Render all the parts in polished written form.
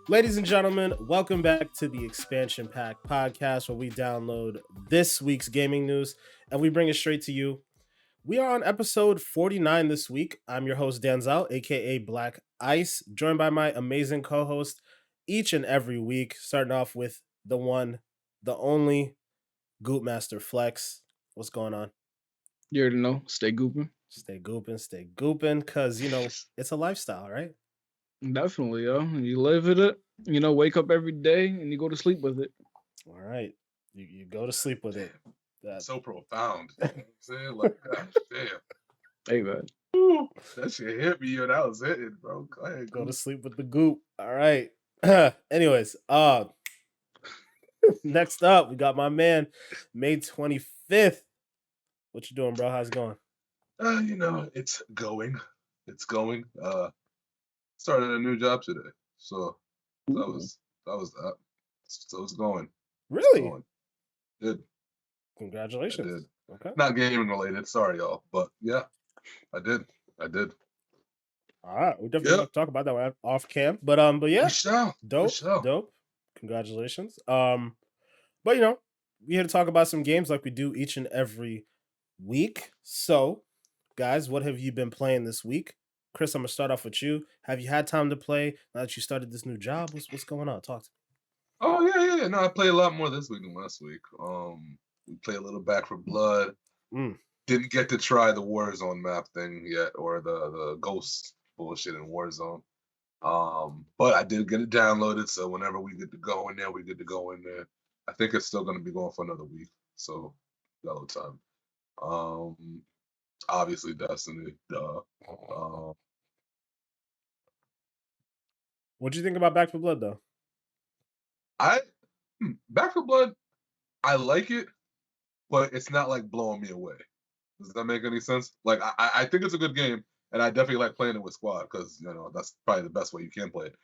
Ladies and gentlemen, welcome back to the Expansion Pack podcast where we download this week's gaming news and we bring it straight to you. We are on episode 49 this week. I'm your host, Danzel, aka Black Ice, joined by my amazing co host each and every week, starting off with the one, the only Goop Master Flex. What's going on? You already know. Stay gooping. Stay gooping, because, it's a lifestyle, right? Definitely, yo. You live with it. Wake up every day and you go to sleep with it. All right. You go to sleep with it. So profound. You know what I'm saying? Like, God damn. Hey, man. Woo, that shit hit me and that was it, bro. Go ahead. Go to sleep with the goop. All right. Anyways, next up, we got my man, May 25th. What you doing, bro? How's it going? It's going. It's going. Started a new job today. So that was that. So it's going. Really? It's going. Did. Congratulations. I did. Okay. Not gaming related, sorry y'all. But yeah, I did. All right. We definitely have to talk about that one off cam. But yeah. Dope. Congratulations. But we're here to talk about some games like we do each and every week. So, guys, what have you been playing this week? Chris, I'm gonna start off with you. Have you had time to play now that you started this new job? What's going on? Talk to me. Oh yeah. No, I played a lot more this week than last week. We played a little Back for Blood. Didn't get to try the Warzone map thing yet, or the Ghost bullshit in Warzone. But I did get it downloaded, so whenever we get to go in there, we get to go in there. I think it's still going to be going for another week, so got a little time. Obviously Destiny. What do you think about Back for Blood, though? Back for Blood, I like it, but it's not like blowing me away. Does that make any sense? Like, I think it's a good game, and I definitely like playing it with squad because that's probably the best way you can play it.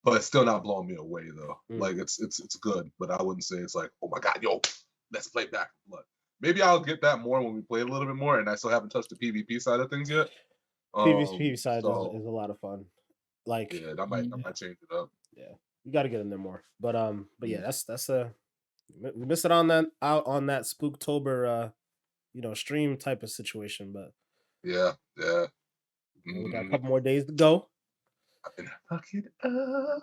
But it's still not blowing me away though. Like it's good, but I wouldn't say it's like, oh my god, yo, let's play Back for Blood. Maybe I'll get that more when we play it a little bit more, and I still haven't touched the PvP side of things yet. PvP side is a lot of fun. Like, yeah, I might change it up. Yeah, you got to get in there more. But yeah, that's we missed it out on that Spooktober stream type of situation. But yeah. We got a couple more days to go. I've been fucking up.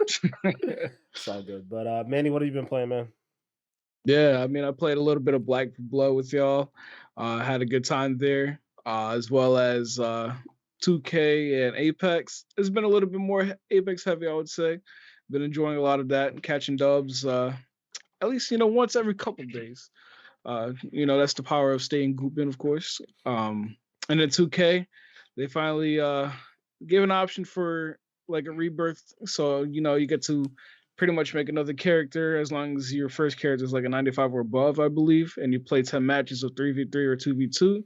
It's all good. But Manny, what have you been playing, man? Yeah, I played a little bit of Black for Blood with y'all. Had a good time there, as well as 2K and Apex. It's been a little bit more Apex heavy, I would say. Been enjoying a lot of that and catching dubs. At least once every couple of days. That's the power of staying gooping, of course. And then 2K, they finally gave an option for like a rebirth, so you get to pretty much make another character as long as your first character is like a 95 or above, I believe, and you play 10 matches of 3v3 or 2v2.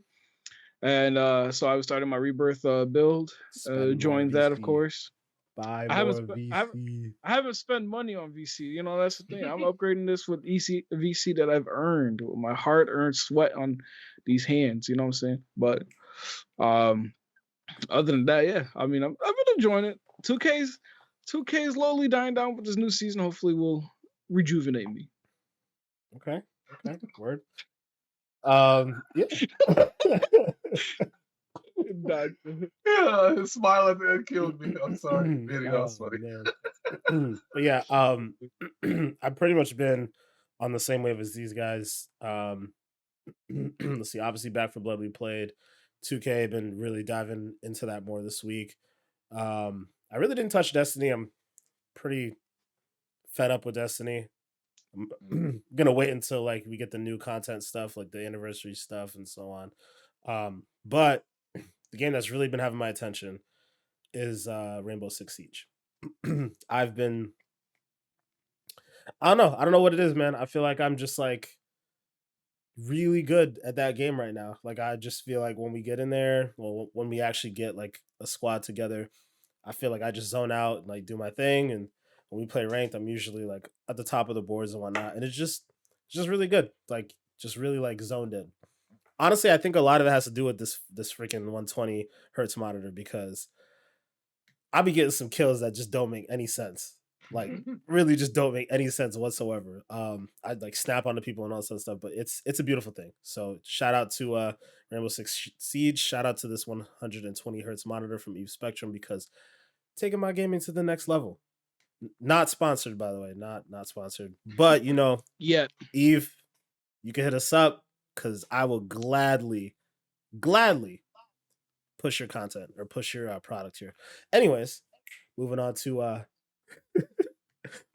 And so I was starting my rebirth build, joined that, of course. I haven't spent money on VC. That's the thing. I'm upgrading this with VC that I've earned with my hard-earned sweat on these hands. You know what I'm saying? But other than that, yeah. I've been enjoying it. 2K's slowly dying down, but this new season hopefully will rejuvenate me. Okay. Word. Yeah. Yeah, his smile at the end killed me. I'm sorry. That was funny. But yeah, I've pretty much been on the same wave as these guys. Let's see, obviously Back for Blood we played. 2K, been really diving into that more this week. I really didn't touch Destiny. I'm pretty fed up with Destiny. I'm gonna wait until like we get the new content stuff, like the anniversary stuff and so on. But the game that's really been having my attention is Rainbow Six Siege. I don't know what it is, man. I feel like I'm just like really good at that game right now. Like I just feel like when we get in there, well, when we actually get like a squad together, I feel like I just zone out and like do my thing. And when we play ranked, I'm usually like at the top of the boards and whatnot. And it's just really good. Like just really like zoned in. Honestly, I think a lot of it has to do with this freaking 120 hertz monitor because I be getting some kills that just don't make any sense. Like really just don't make any sense whatsoever. I'd like snap onto people and all that stuff, but it's a beautiful thing. So shout out to Rainbow Six Siege. Shout out to this 120 hertz monitor from Eve Spectrum because taking my gaming to the next level. Not sponsored, by the way, not sponsored. But Yeah. Eve, you can hit us up because I will gladly push your content or push your product here. Anyways, moving on to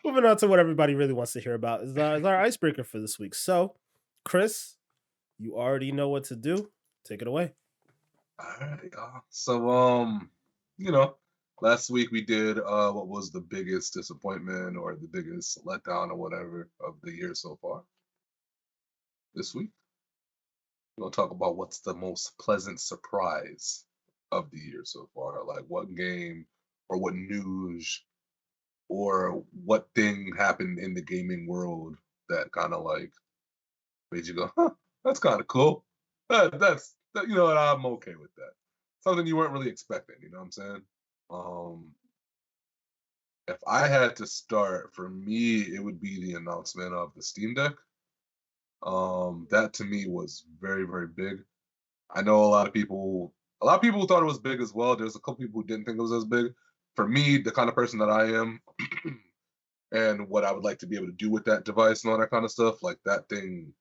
what everybody really wants to hear about is our icebreaker for this week. So, Chris, you already know what to do. Take it away. All right, so last week we did what was the biggest disappointment or the biggest letdown or whatever of the year so far. This week we're gonna talk about what's the most pleasant surprise of the year so far. Like what game or what news or what thing happened in the gaming world that kind of like made you go, huh, that's kind of cool. I'm okay with that. Something you weren't really expecting, you know what I'm saying? If I had to start, for me, it would be the announcement of the Steam Deck. That to me was very, very big. I know a lot of people thought it was big as well. There's a couple people who didn't think it was as big. For me, the kind of person that I am, and what I would like to be able to do with that device and all that kind of stuff, like that thing,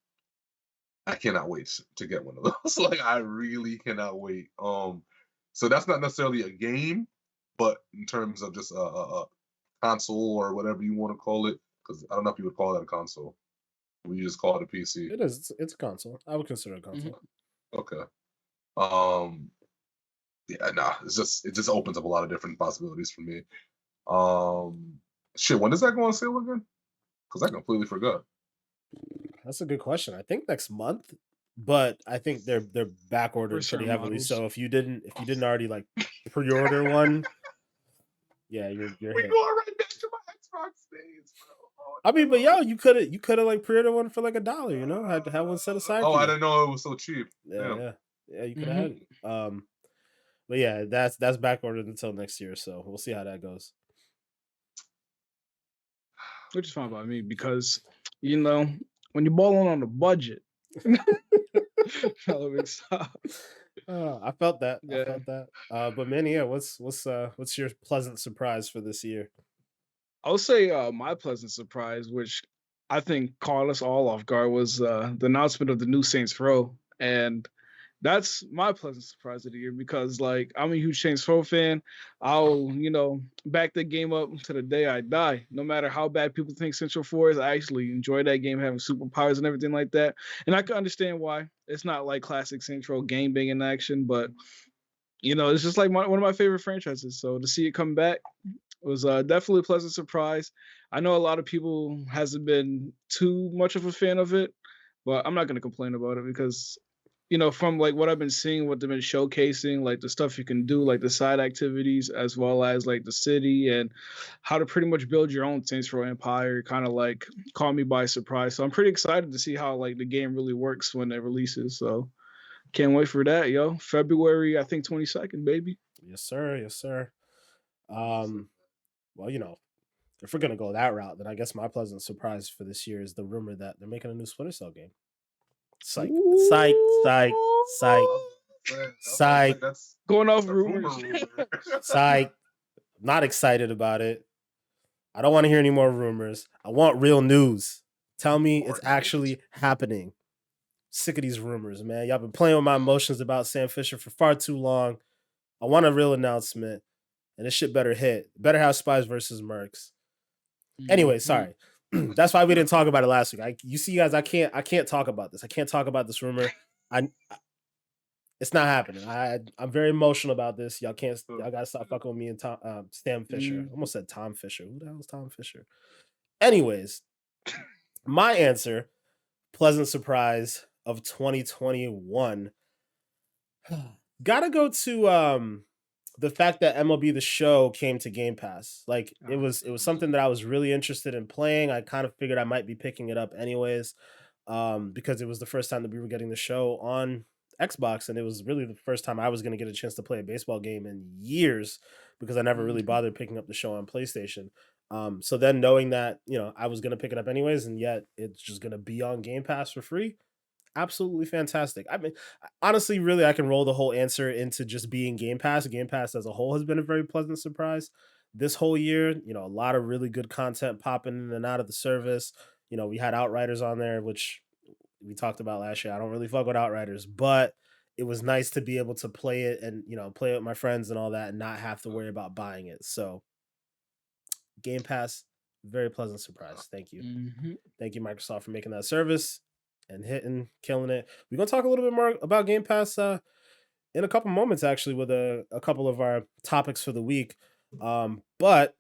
I cannot wait to get one of those. Like I really cannot wait. So that's not necessarily a game, but in terms of just a console or whatever you want to call it, because I don't know if you would call that a console. We just call it a PC. It is. It's a console. I would consider it a console. Okay. Yeah, nah. It just opens up a lot of different possibilities for me. Shit. When does that go on sale again? Because I completely forgot. That's a good question. I think next month, but I think they're back ordered pretty heavily. Models. So if you didn't already like pre-order one, yeah, you're we hit. Going right back to my Xbox days, bro. I mean, but yo, you could have like pre-ordered one for like $1, you know, had to have one set aside. Oh, I didn't know it was so cheap. Yeah, you could have had it. But yeah, that's back ordered until next year, so we'll see how that goes. Which is fine by me because when you're balling on a budget, I felt that. Yeah. I felt that. But Manny, yeah, what's your pleasant surprise for this year? I'll say my pleasant surprise, which I think caught us all off guard, was the announcement of the new Saints Row, and that's my pleasant surprise of the year because, like, I'm a huge Saints Row fan. I'll, back the game up to the day I die. No matter how bad people think Saints Row 4 is, I actually enjoy that game, having superpowers and everything like that. And I can understand why. It's not like classic Saints Row game banging action, but, it's just like one of my favorite franchises. So to see it come back was definitely a pleasant surprise. I know a lot of people hasn't been too much of a fan of it, but I'm not going to complain about it because from like what I've been seeing, what they've been showcasing, like the stuff you can do, like the side activities, as well as like the city and how to pretty much build your own Saints Row empire, kind of like caught me by surprise. So I'm pretty excited to see how like the game really works when it releases. So can't wait for that, yo. February, I think 22nd, baby. Yes, sir. Yes, sir. Well, if we're gonna go that route, then I guess my pleasant surprise for this year is the rumor that they're making a new Splinter Cell game. Psych. That's going off rumors. Psych. Not excited about it. I don't want to hear any more rumors. I want real news. Tell me it's actually happening. Sick of these rumors, man. Y'all been playing with my emotions about Sam Fisher for far too long. I want a real announcement, and this shit better hit. Better have Spies versus Mercs. Anyway, sorry. That's why we didn't talk about it last week. You see, guys, I can't talk about this. I can't talk about this rumor. It's not happening. I'm very emotional about this. Y'all gotta stop fucking with me and Sam Fisher. I almost said Tom Fisher. Who the hell is Tom Fisher? Anyways, my answer, pleasant surprise of 2021. Gotta go to the fact that MLB The Show came to Game Pass. Like it was something that I was really interested in playing. I kind of figured I might be picking it up anyways, because it was the first time that we were getting the show on Xbox, and it was really the first time I was going to get a chance to play a baseball game in years because I never really bothered picking up the show on PlayStation. So then knowing that, I was going to pick it up anyways, and yet it's just going to be on Game Pass for free, absolutely fantastic. I mean, honestly, really, I can roll the whole answer into just being Game Pass. Game Pass as a whole has been a very pleasant surprise this whole year. A lot of really good content popping in and out of the service. We had Outriders on there, which we talked about last year. I don't really fuck with Outriders, but it was nice to be able to play it and play it with my friends and all that, and not have to worry about buying it. So, Game Pass, very pleasant surprise. Thank you. Thank you, Microsoft, for making that service and killing it. We're gonna talk a little bit more about Game Pass in a couple moments, actually, with a couple of our topics for the week. But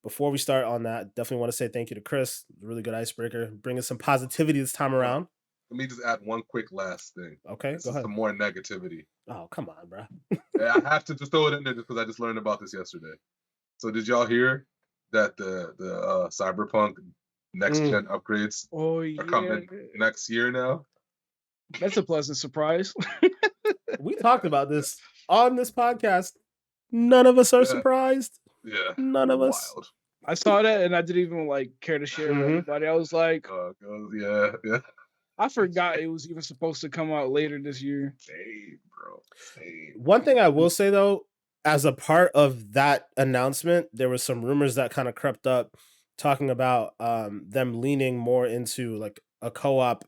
before we start on that, definitely want to say thank you to Chris. Really good icebreaker, bringing some positivity this time around. Let me just add one quick last thing. Okay, go ahead. Some more negativity. Oh, come on, bro. I have to just throw it in there just because I just learned about this yesterday. So did y'all hear that the Cyberpunk next gen upgrades are coming next year now? That's a pleasant surprise. We talked about this on this podcast. None of us are surprised. Yeah, none of us. Wild. I saw that and I didn't even care to share with anybody. I was like, yeah. I forgot it was even supposed to come out later this year. Same, bro. Same. One thing I will say though, as a part of that announcement, there was some rumors that kind of crept up talking about them leaning more into like a co-op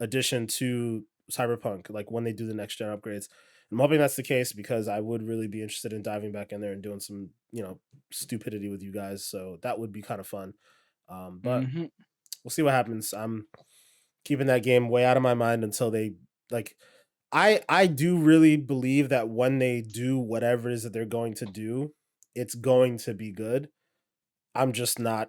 addition to Cyberpunk, like when they do the next gen upgrades. I'm hoping that's the case because I would really be interested in diving back in there and doing some, stupidity with you guys. So that would be kind of fun. But we'll see what happens. I'm keeping that game way out of my mind until they I do really believe that when they do whatever it is that they're going to do, it's going to be good. I'm just not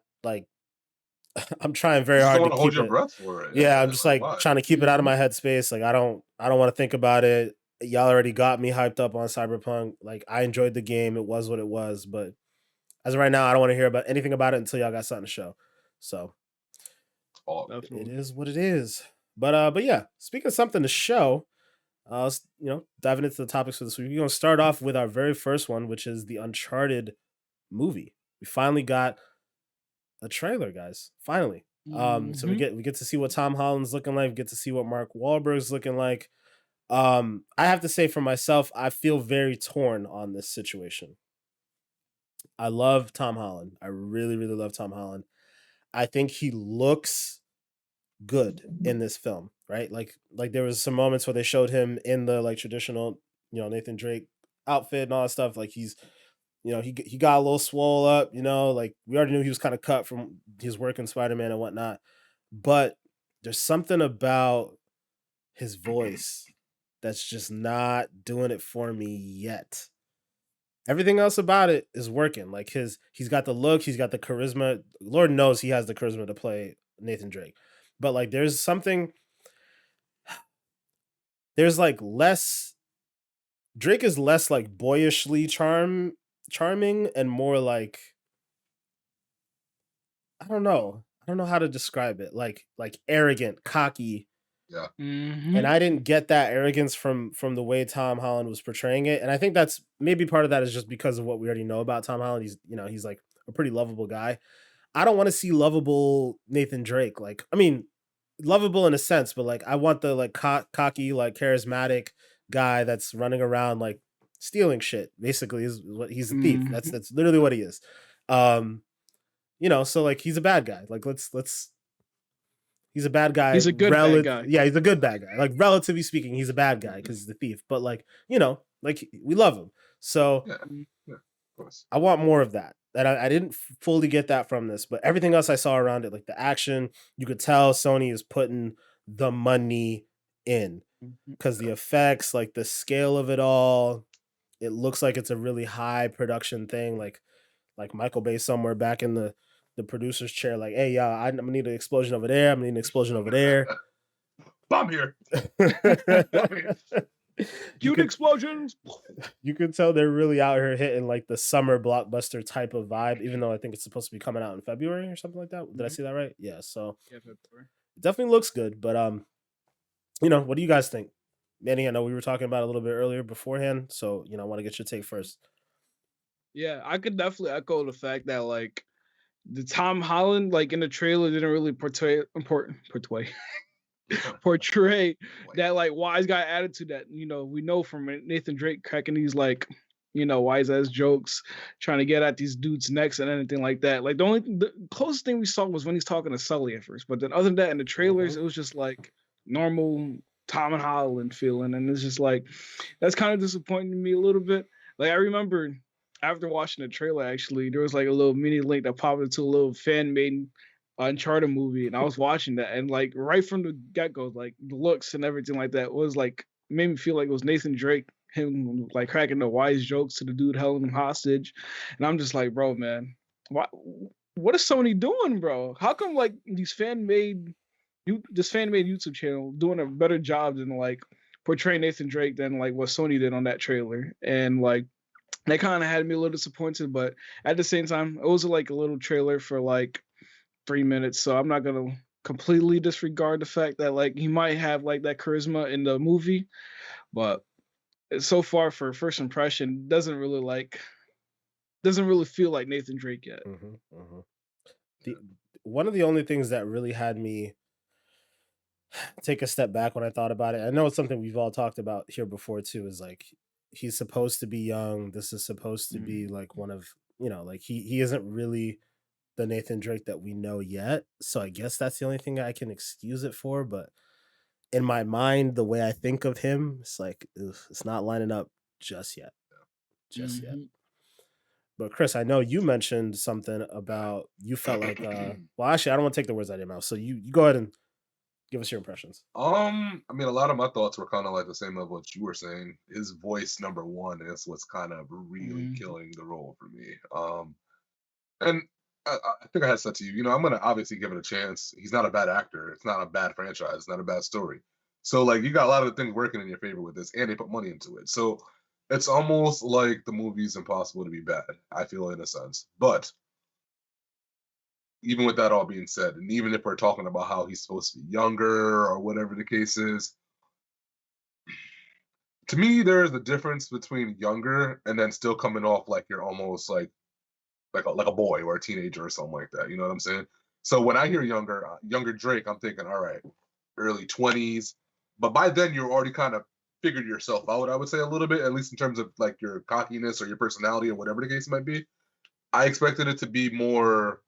I'm trying very hard to hold keep your it. breath for it. Yeah, I'm just trying to keep it out of my headspace. I don't want to think about it. Y'all already got me hyped up on Cyberpunk. I enjoyed the game. It was what it was, but as of right now, I don't want to hear about anything about it until y'all got something to show. So it is what it is. But yeah, speaking of something to show, let's diving into the topics for this week. We're gonna start off with our very first one, which is the Uncharted movie. We finally got a trailer, guys. Finally. So we get to see what Tom Holland's looking like. We get to see what Mark Wahlberg's looking like. I have to say for myself, I feel very torn on this situation. I love Tom Holland. I really, really love Tom Holland. I think he looks good in this film, right? Like there was some moments where they showed him in the traditional, Nathan Drake outfit and all that stuff. Like he's, he got a little swole up, we already knew he was kind of cut from his work in Spider-Man and whatnot. But there's something about his voice that's just not doing it for me yet. Everything else about it is working. Like he's got the look, he's got the charisma. Lord knows he has the charisma to play Nathan Drake. But there's something, there's less, Drake is less boyishly charming and more I don't know how to describe it. Like arrogant, cocky. Yeah. And I didn't get that arrogance from the way Tom Holland was portraying it. And I think that's maybe part of that is just because of what we already know about Tom Holland. He's, he's a pretty lovable guy. I don't want to see lovable Nathan Drake. Lovable in a sense, but I want the cocky, charismatic guy that's running around stealing shit. Basically, is what he's a thief. That's literally what he is. So he's a bad guy. Let's. He's a bad guy. He's a good bad guy. Yeah, he's a good bad guy. Relatively speaking, he's a bad guy because he's the thief. But we love him. So yeah, of course. I want more of that. And I didn't fully get that from this, but everything else I saw around it, the action, you could tell Sony is putting the money in because the effects, the scale of it all, it looks like it's a really high production thing. Like Michael Bay somewhere back in the producer's chair, hey, y'all, I'm gonna need an explosion over there. I'm gonna need an explosion over there. Bomb here. Cute explosions. You can tell they're really out here hitting the summer blockbuster type of vibe, even though I think it's supposed to be coming out in February or something like that. Did I see that right? Yeah. So February. It definitely looks good, but what do you guys think? Manny, I know we were talking about it a little bit earlier beforehand, so I want to get your take first. Yeah, I could definitely echo the fact that like the Tom Holland like in the trailer didn't really portray that like wise guy attitude that we know from Nathan Drake cracking these like wise ass jokes trying to get at these dudes' necks and anything like that. Like the closest thing we saw was when he's talking to Sully at first, but then other than that in the trailers it was just like normal Tom and Holland feeling, and it's just like that's kind of disappointing me a little bit. Like I remember after watching the trailer, actually there was like a little mini link that popped into a little fan made Uncharted movie, and I was watching that, and like right from the get go, like the looks and everything like that was like made me feel like it was Nathan Drake, him like cracking the wise jokes to the dude holding him hostage, and I'm just like, bro, man, what is Sony doing, bro? How come like this fan made YouTube channel doing a better job than like portraying Nathan Drake than like what Sony did on that trailer, and like that kind of had me a little disappointed, but at the same time, it was like a little trailer for like 3 minutes, so I'm not gonna completely disregard the fact that like he might have like that charisma in the movie, but so far for first impression doesn't really feel like Nathan Drake yet. One of the only things that really had me take a step back when I thought about it, I know it's something we've all talked about here before too, is like he's supposed to be young. This is supposed to be like one of like he isn't really the Nathan Drake that we know yet. So I guess that's the only thing I can excuse it for. But in my mind, the way I think of him, it's like it's not lining up just yet. Yet. But Chris, I know you mentioned something about you felt like well, actually I don't want to take the words out of your mouth. So you go ahead and give us your impressions. I mean, a lot of my thoughts were kind of like the same level what you were saying. His voice, number one, is what's kind of really killing the role for me. And I think I had said to you, I'm gonna obviously give it a chance. He's not a bad actor. It's not a bad franchise. It's not a bad story. So like, you got a lot of things working in your favor with this, and they put money into it. So it's almost like the movie's impossible to be bad, I feel, in a sense. But even with that all being said, and even if we're talking about how he's supposed to be younger or whatever the case is, to me, there is a difference between younger and then still coming off like you're almost like a boy or a teenager or something like that. You know what I'm saying? So when I hear younger Drake, I'm thinking, all right, early 20s. But by then, you're already kind of figured yourself out, I would say, a little bit, at least in terms of like your cockiness or your personality or whatever the case might be. I expected it to be more,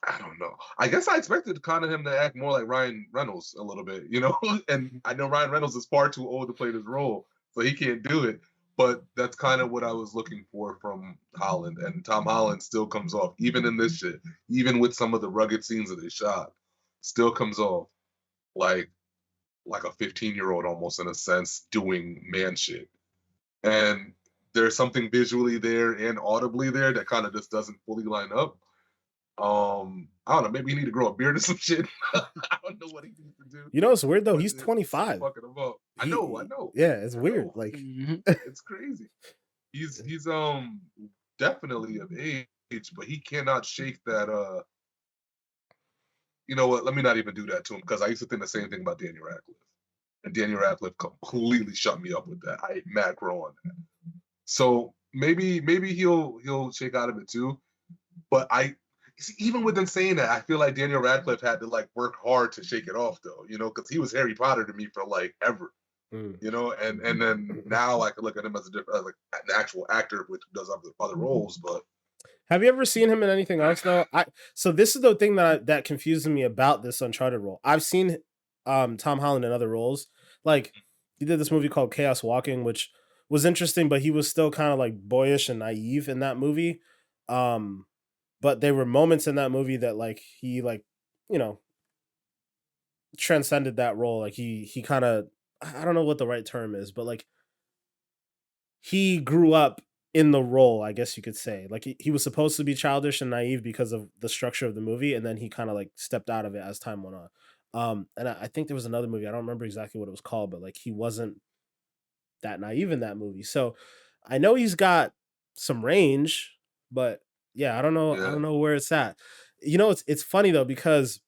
I don't know. I guess I expected kind of him to act more like Ryan Reynolds a little bit, And I know Ryan Reynolds is far too old to play this role, so he can't do it. But that's kind of what I was looking for from Holland. And Tom Holland still comes off, even in this shit, even with some of the rugged scenes that they shot, still comes off like a 15-year-old almost, in a sense, doing man shit. And there's something visually there and audibly there that kind of just doesn't fully line up. I don't know. Maybe he need to grow a beard or some shit. I don't know what he needs to do. It's weird though. He's 25. Fucking him up. I know. Yeah, it's weird. Like it's crazy. He's definitely of age, but he cannot shake that. You know what? Let me not even do that to him, because I used to think the same thing about Daniel Radcliffe, and Daniel Radcliffe completely shut me up with that. I ate mad crow on that. So maybe he'll shake out of it too, but even within saying that, I feel like Daniel Radcliffe had to like work hard to shake it off, though, because he was Harry Potter to me for like ever, and then now I can look at him as like an actual actor which does other roles. But have you ever seen him in anything else though? So this is the thing that confuses me about this Uncharted role. I've seen Tom Holland in other roles. Like he did this movie called Chaos Walking, which was interesting, but he was still kind of like boyish and naive in that movie. But there were moments in that movie that like he like, transcended that role. Like he kind of, I don't know what the right term is, but like he grew up in the role, I guess you could say. Like he was supposed to be childish and naive because of the structure of the movie, and then he kind of like stepped out of it as time went on. And I think there was another movie, I don't remember exactly what it was called, but like he wasn't that naive in that movie. So I know he's got some range, but yeah, I don't know. Yeah. I don't know where it's at. It's funny though, because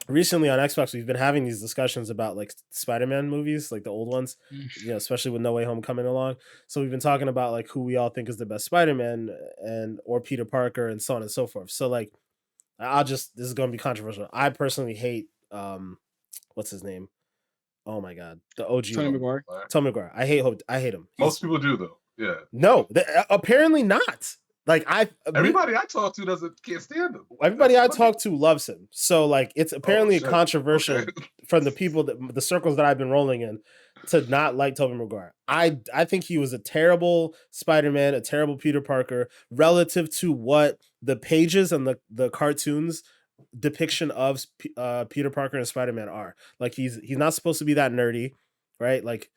recently on Xbox, we've been having these discussions about like Spider-Man movies, like the old ones, especially with No Way Home coming along. So we've been talking about like who we all think is the best Spider-Man and or Peter Parker and so on and so forth. So like this is going to be controversial. I personally hate what's his name? Oh my god, the OG Tony one. McGuire. Tom McGuire. I hate him. Most people do though. Yeah. No, apparently not. Like everybody I talk to can't stand him. Everybody I talk to loves him. So like it's apparently controversial from the people the circles that I've been rolling in to not like Tobey Maguire. I think he was a terrible Spider-Man, a terrible Peter Parker relative to what the pages and the cartoons depiction of Peter Parker and Spider-Man are. Like he's not supposed to be that nerdy, right? Like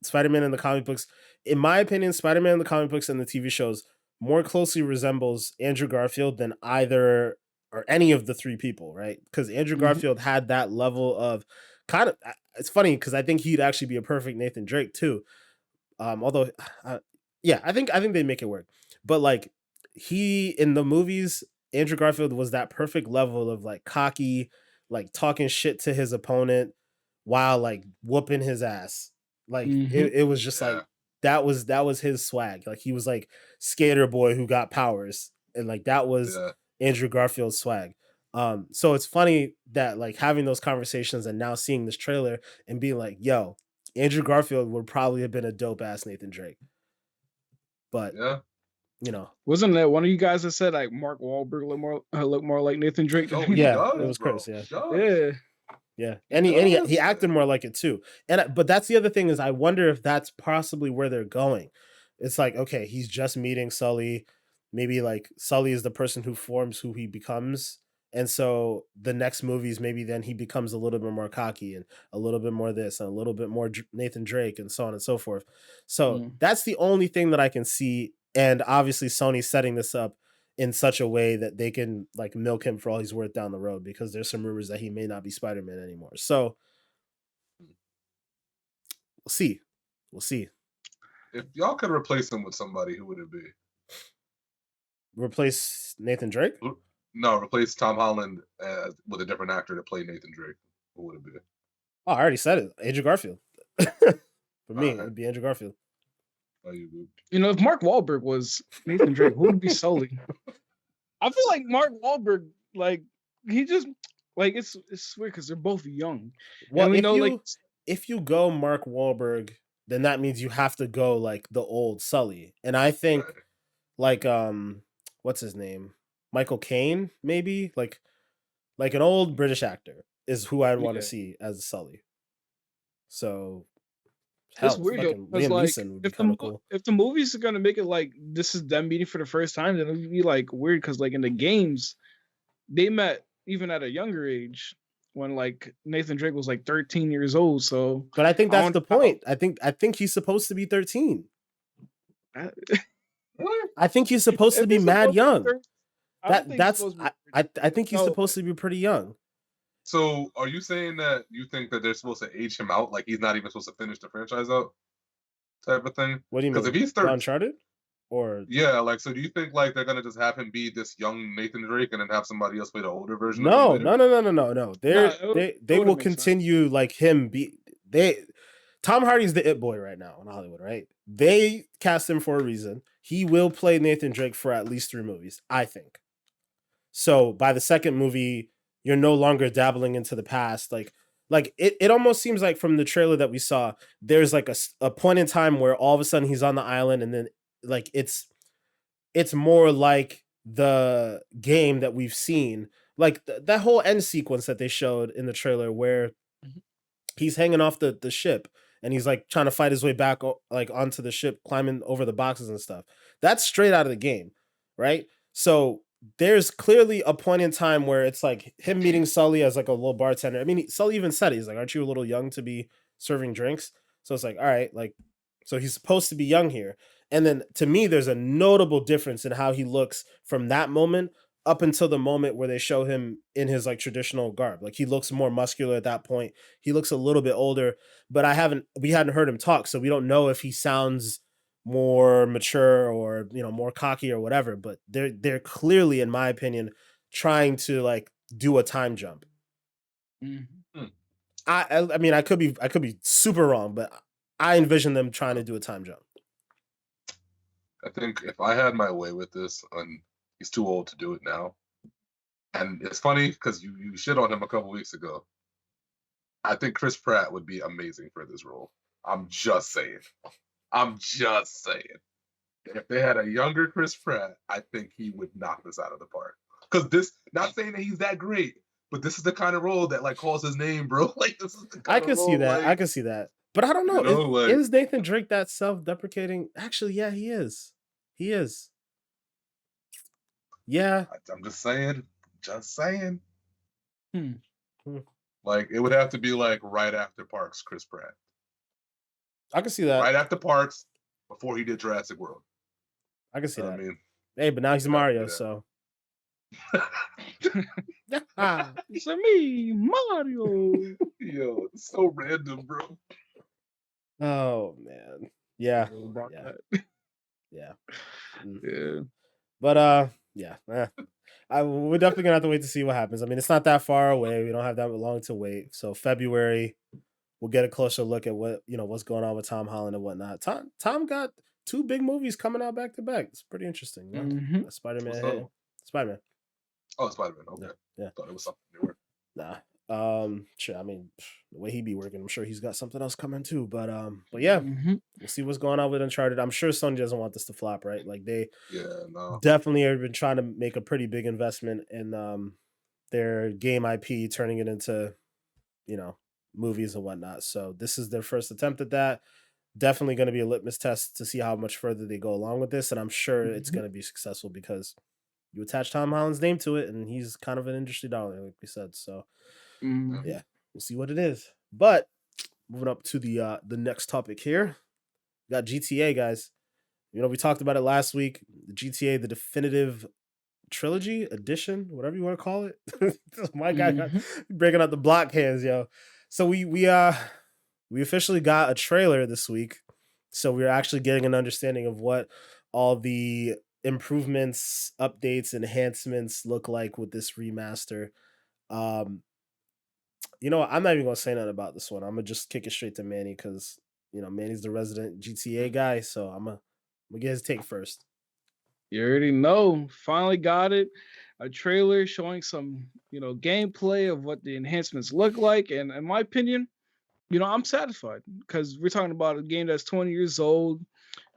Spider-Man in the comic books. In my opinion, Spider-Man in the comic books and the TV shows more closely resembles Andrew Garfield than either or any of the three people, right? Because Andrew Garfield had that level of kind of. It's funny because I think he'd actually be a perfect Nathan Drake too. Although, yeah, I think they make it work. But like he in the movies, Andrew Garfield was that perfect level of like cocky, like talking shit to his opponent while like whooping his ass. Like it was just like that was his swag. Like he was like skater boy who got powers, and like that was Andrew Garfield's swag. So it's funny that like having those conversations and now seeing this trailer and being like, yo, Andrew Garfield would probably have been a dope ass Nathan Drake. But wasn't that one of you guys that said like Mark Wahlberg look more like Nathan Drake? Oh, yeah, it was Chris. Yeah, and he acted more like it too. But that's the other thing is I wonder if that's possibly where they're going. It's like, okay, he's just meeting Sully. Maybe like Sully is the person who forms who he becomes. And so the next movies, maybe then he becomes a little bit more cocky and a little bit more this and a little bit more Nathan Drake and so on and so forth. So that's the only thing that I can see. And obviously Sony's setting this up in such a way that they can like milk him for all he's worth down the road because there's some rumors that he may not be Spider-Man anymore. So we'll see. If y'all could replace him with somebody, who would it be? Replace Nathan Drake? No, replace Tom Holland with a different actor to play Nathan Drake. Who would it be? Oh, I already said it. Andrew Garfield. For me, it would be Andrew Garfield. If Mark Wahlberg was Nathan Drake, who would be Sully? I feel like Mark Wahlberg, like he just like it's weird because they're both young. Well, if you go Mark Wahlberg, then that means you have to go like the old Sully, and I think like what's his name, Michael Caine, maybe like an old British actor is who I'd want to see as Sully. So. It's weird because like if the movies are gonna make it like this is them meeting for the first time, then it would be like weird because like in the games they met even at a younger age when like Nathan Drake was like 13 years old. So, but I think that's the point. I think he's supposed to be 13. I think he's supposed to be mad young. I think he's supposed to be pretty young. So, are you saying that you think that they're supposed to age him out, like he's not even supposed to finish the franchise out, type of thing? What do you mean? Because if he's 13, Uncharted, or like, so do you think like they're gonna just have him be this young Nathan Drake and then have somebody else play the older version? No. They will continue like him be Tom Hardy's the it boy right now in Hollywood, right? They cast him for a reason. He will play Nathan Drake for at least 3 movies, I think. So by the second movie, you're no longer dabbling into the past. Like it almost seems like from the trailer that we saw, there's like a point in time where all of a sudden he's on the island, and then like it's more like the game that we've seen, like that whole end sequence that they showed in the trailer where he's hanging off the ship and he's like trying to fight his way back like onto the ship, climbing over the boxes and stuff. That's straight out of the game, right? So there's clearly a point in time where it's like him meeting Sully as like a little bartender. I mean, Sully even said it. He's like, aren't you a little young to be serving drinks? So it's like, all right, like, so he's supposed to be young here. And then to me, there's a notable difference in how he looks from that moment up until the moment where they show him in his like traditional garb. Like he looks more muscular at that point. He looks a little bit older, but we hadn't heard him talk. So we don't know if he sounds more mature or more cocky or whatever, but they're clearly, in my opinion, trying to like do a time jump. Mm-hmm. I mean, I could be super wrong, but I envision them trying to do a time jump. I think if I had my way with this, and he's too old to do it now, and it's funny because you shit on him a couple weeks ago. I think Chris Pratt would be amazing for this role. I'm just saying. If they had a younger Chris Pratt, I think he would knock this out of the park. Because this, not saying that he's that great, but this is the kind of role that like calls his name, bro. Like this is the kind I of can role, see that. like, I can see that. But I don't know. Is Nathan Drake that self-deprecating? Actually, yeah, he is. He is. Yeah. I'm just saying. Hmm. Like it would have to be like right after Parks, Chris Pratt. I can see that. Right after Parks, before he did Jurassic World. I can see that. I mean, hey, but now he's Mario, so. It's me, Mario. Yo, it's so random, bro. Oh man, yeah, yeah. But yeah, we're definitely gonna have to wait to see what happens. I mean, it's not that far away. We don't have that long to wait. So February, we'll get a closer look at what's going on with Tom Holland and whatnot. Tom got 2 big movies coming out back to back. It's pretty interesting. Yeah, Mm-hmm. Spider-Man. Spider-Man. Oh, Spider-Man. Okay. Yeah. Thought it was something newer. Nah. Sure. I mean, the way he be working, I'm sure he's got something else coming too. But yeah, we'll see what's going on with Uncharted. I'm sure Sony doesn't want this to flop, right? Like they definitely have been trying to make a pretty big investment in their game IP, turning it into, movies and whatnot. So this is their first attempt at that. Definitely going to be a litmus test to see how much further they go along with this, and I'm sure it's going to be successful because you attach Tom Holland's name to it, and he's kind of an industry darling, like we said. So, yeah, we'll see what it is. But moving up to the next topic here, we got GTA, guys. We talked about it last week. The GTA, the definitive trilogy edition, whatever you want to call it. My guy got breaking out the block hands, yo. So we officially got a trailer this week. So we're actually getting an understanding of what all the improvements, updates, enhancements look like with this remaster. I'm not even gonna say nothing about this one. I'm gonna just kick it straight to Manny because Manny's the resident GTA guy, so I'm gonna get his take first. You already know. Finally got it. A trailer showing some, gameplay of what the enhancements look like, and in my opinion, I'm satisfied because we're talking about a game that's 20 years old,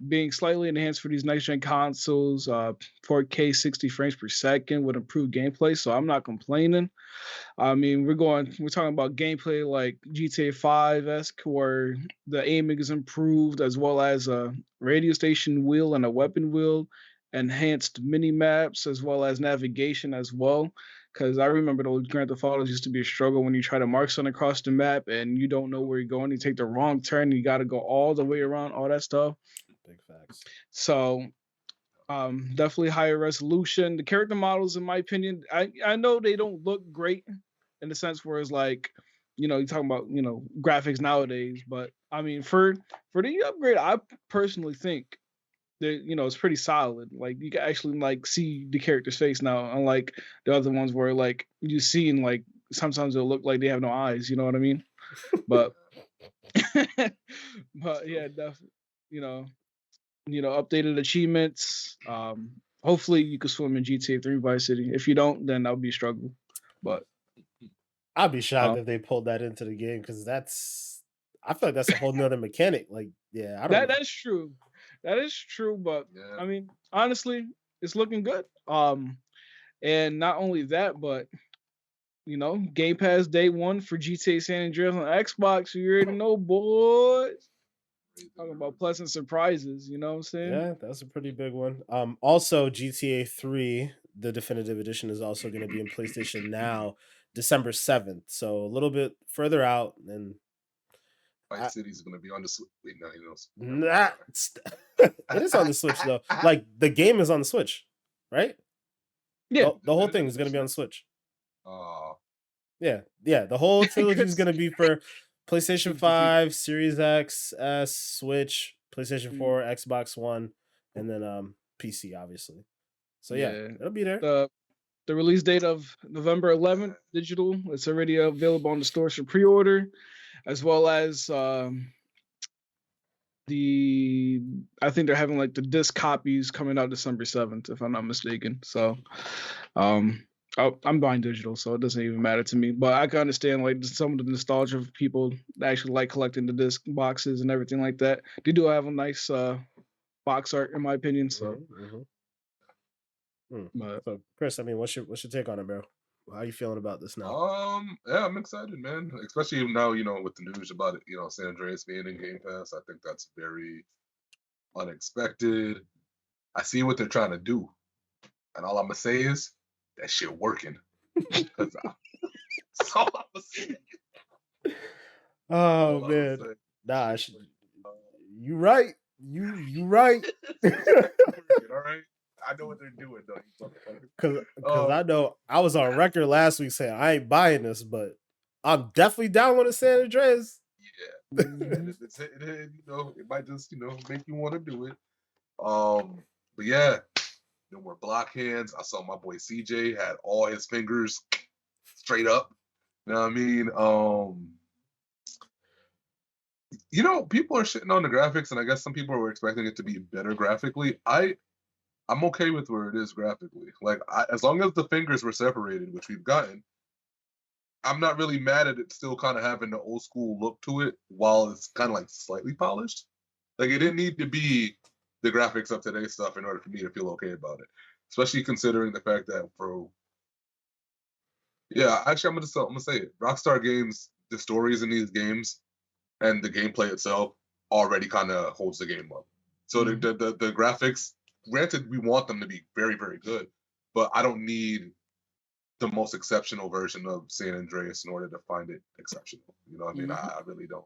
being slightly enhanced for these next gen consoles, 4K 60 frames per second with improved gameplay. So I'm not complaining. I mean, we're talking about gameplay like GTA 5-esque, where the aiming is improved, as well as a radio station wheel and a weapon wheel, enhanced mini maps, as well as navigation as well. Because I remember those Grand Theft Autos used to be a struggle when you try to mark something across the map and you don't know where you're going. You take the wrong turn, you got to go all the way around, all that stuff. Big facts. So definitely higher resolution. The character models, in my opinion, I know they don't look great in the sense where it's like, you're talking about, graphics nowadays, but I mean, for the upgrade, I personally think that, it's pretty solid. Like you can actually like see the character's face now, unlike the other ones where like you see and like sometimes it'll look like they have no eyes, you know what I mean? But but yeah, definitely, updated achievements. Hopefully you can swim in GTA 3 Vice City. If you don't, then that would be a struggle. But I'd be shocked if they pulled that into the game because I feel like that's a whole nother mechanic. Like, yeah, I don't know. That's true. That is true, but I mean, honestly, it's looking good. And not only that, but Game Pass day one for GTA San Andreas on Xbox. You already know, boys. Talking about pleasant surprises, you know what I'm saying? Yeah, that's a pretty big one. Also GTA 3, the definitive edition, is also going to be in PlayStation Now, December 7th. So a little bit further out, and Vice City's going to be on the Switch. Wait, no, he knows. It is on the Switch though. Like the game is on the Switch, right? Yeah, the whole thing is going to be on the Switch. Oh. Yeah. The whole trilogy is going to be for PlayStation 5, Series X, S, Switch, PlayStation 4, Xbox One, and then PC, obviously. So yeah, it'll be there. The the release date of November 11th, digital. It's already available on the stores for pre-order, as well as I think they're having like the disc copies coming out December 7th, if I'm not mistaken. So I'm buying digital, so it doesn't even matter to me. But I can understand like some of the nostalgia of people that actually like collecting the disc boxes and everything like that. They do have a nice box art, in my opinion. So, So Chris, I mean, what's your take on it, bro? How are you feeling about this now? Yeah, I'm excited, man. Especially now, with the news about it, San Andreas being in Game Pass. I think that's very unexpected. I see what they're trying to do, and all I'm gonna say is that shit working. That's all I'm gonna say. Oh man, nah, you right. You right. All right. I know what they're doing though. Because I know I was on record last week saying I ain't buying this, but I'm definitely down with the San Andreas. Yeah, it might just make you want to do it. But yeah, no more block hands. I saw my boy CJ had all his fingers straight up. You know what I mean? People are shitting on the graphics, and I guess some people were expecting it to be better graphically. I'm okay with where it is graphically. Like, as long as the fingers were separated, which we've gotten, I'm not really mad at it still kind of having the old school look to it while it's kind of like slightly polished. Like, it didn't need to be the graphics of today's stuff in order for me to feel okay about it. Especially considering the fact that actually I'm gonna say it. Rockstar Games, the stories in these games and the gameplay itself already kind of holds the game up. So the graphics, granted, we want them to be very, very good, but I don't need the most exceptional version of San Andreas in order to find it exceptional. You know what I mean? I really don't.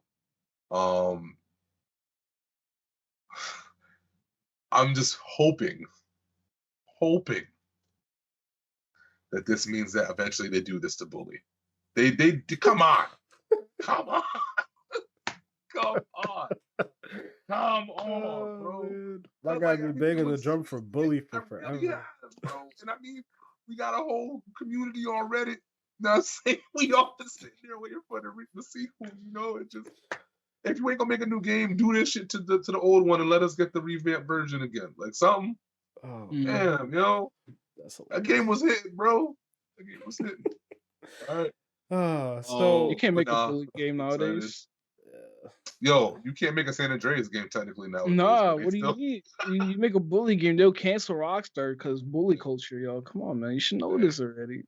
I'm just hoping that this means that eventually they do this to Bully. They come on. Come on. Come on. Come on, bro. Man. My guy's been banging the drum for Bully for forever. Yeah, bro. And I mean, we got a whole community on Reddit. Now, saying we all just sitting there waiting for the sequel. It just, if you ain't gonna make a new game, do this shit to the old one and let us get the revamped version again. Like something. Oh damn, that game was hitting, bro. That game was hitting. All right. So you can't make a Bully game nowadays. Yo, you can't make a San Andreas game technically now. Nah, what do you mean? You make a Bully game, they'll cancel Rockstar because bully culture, yo. Come on, man. You should know this already.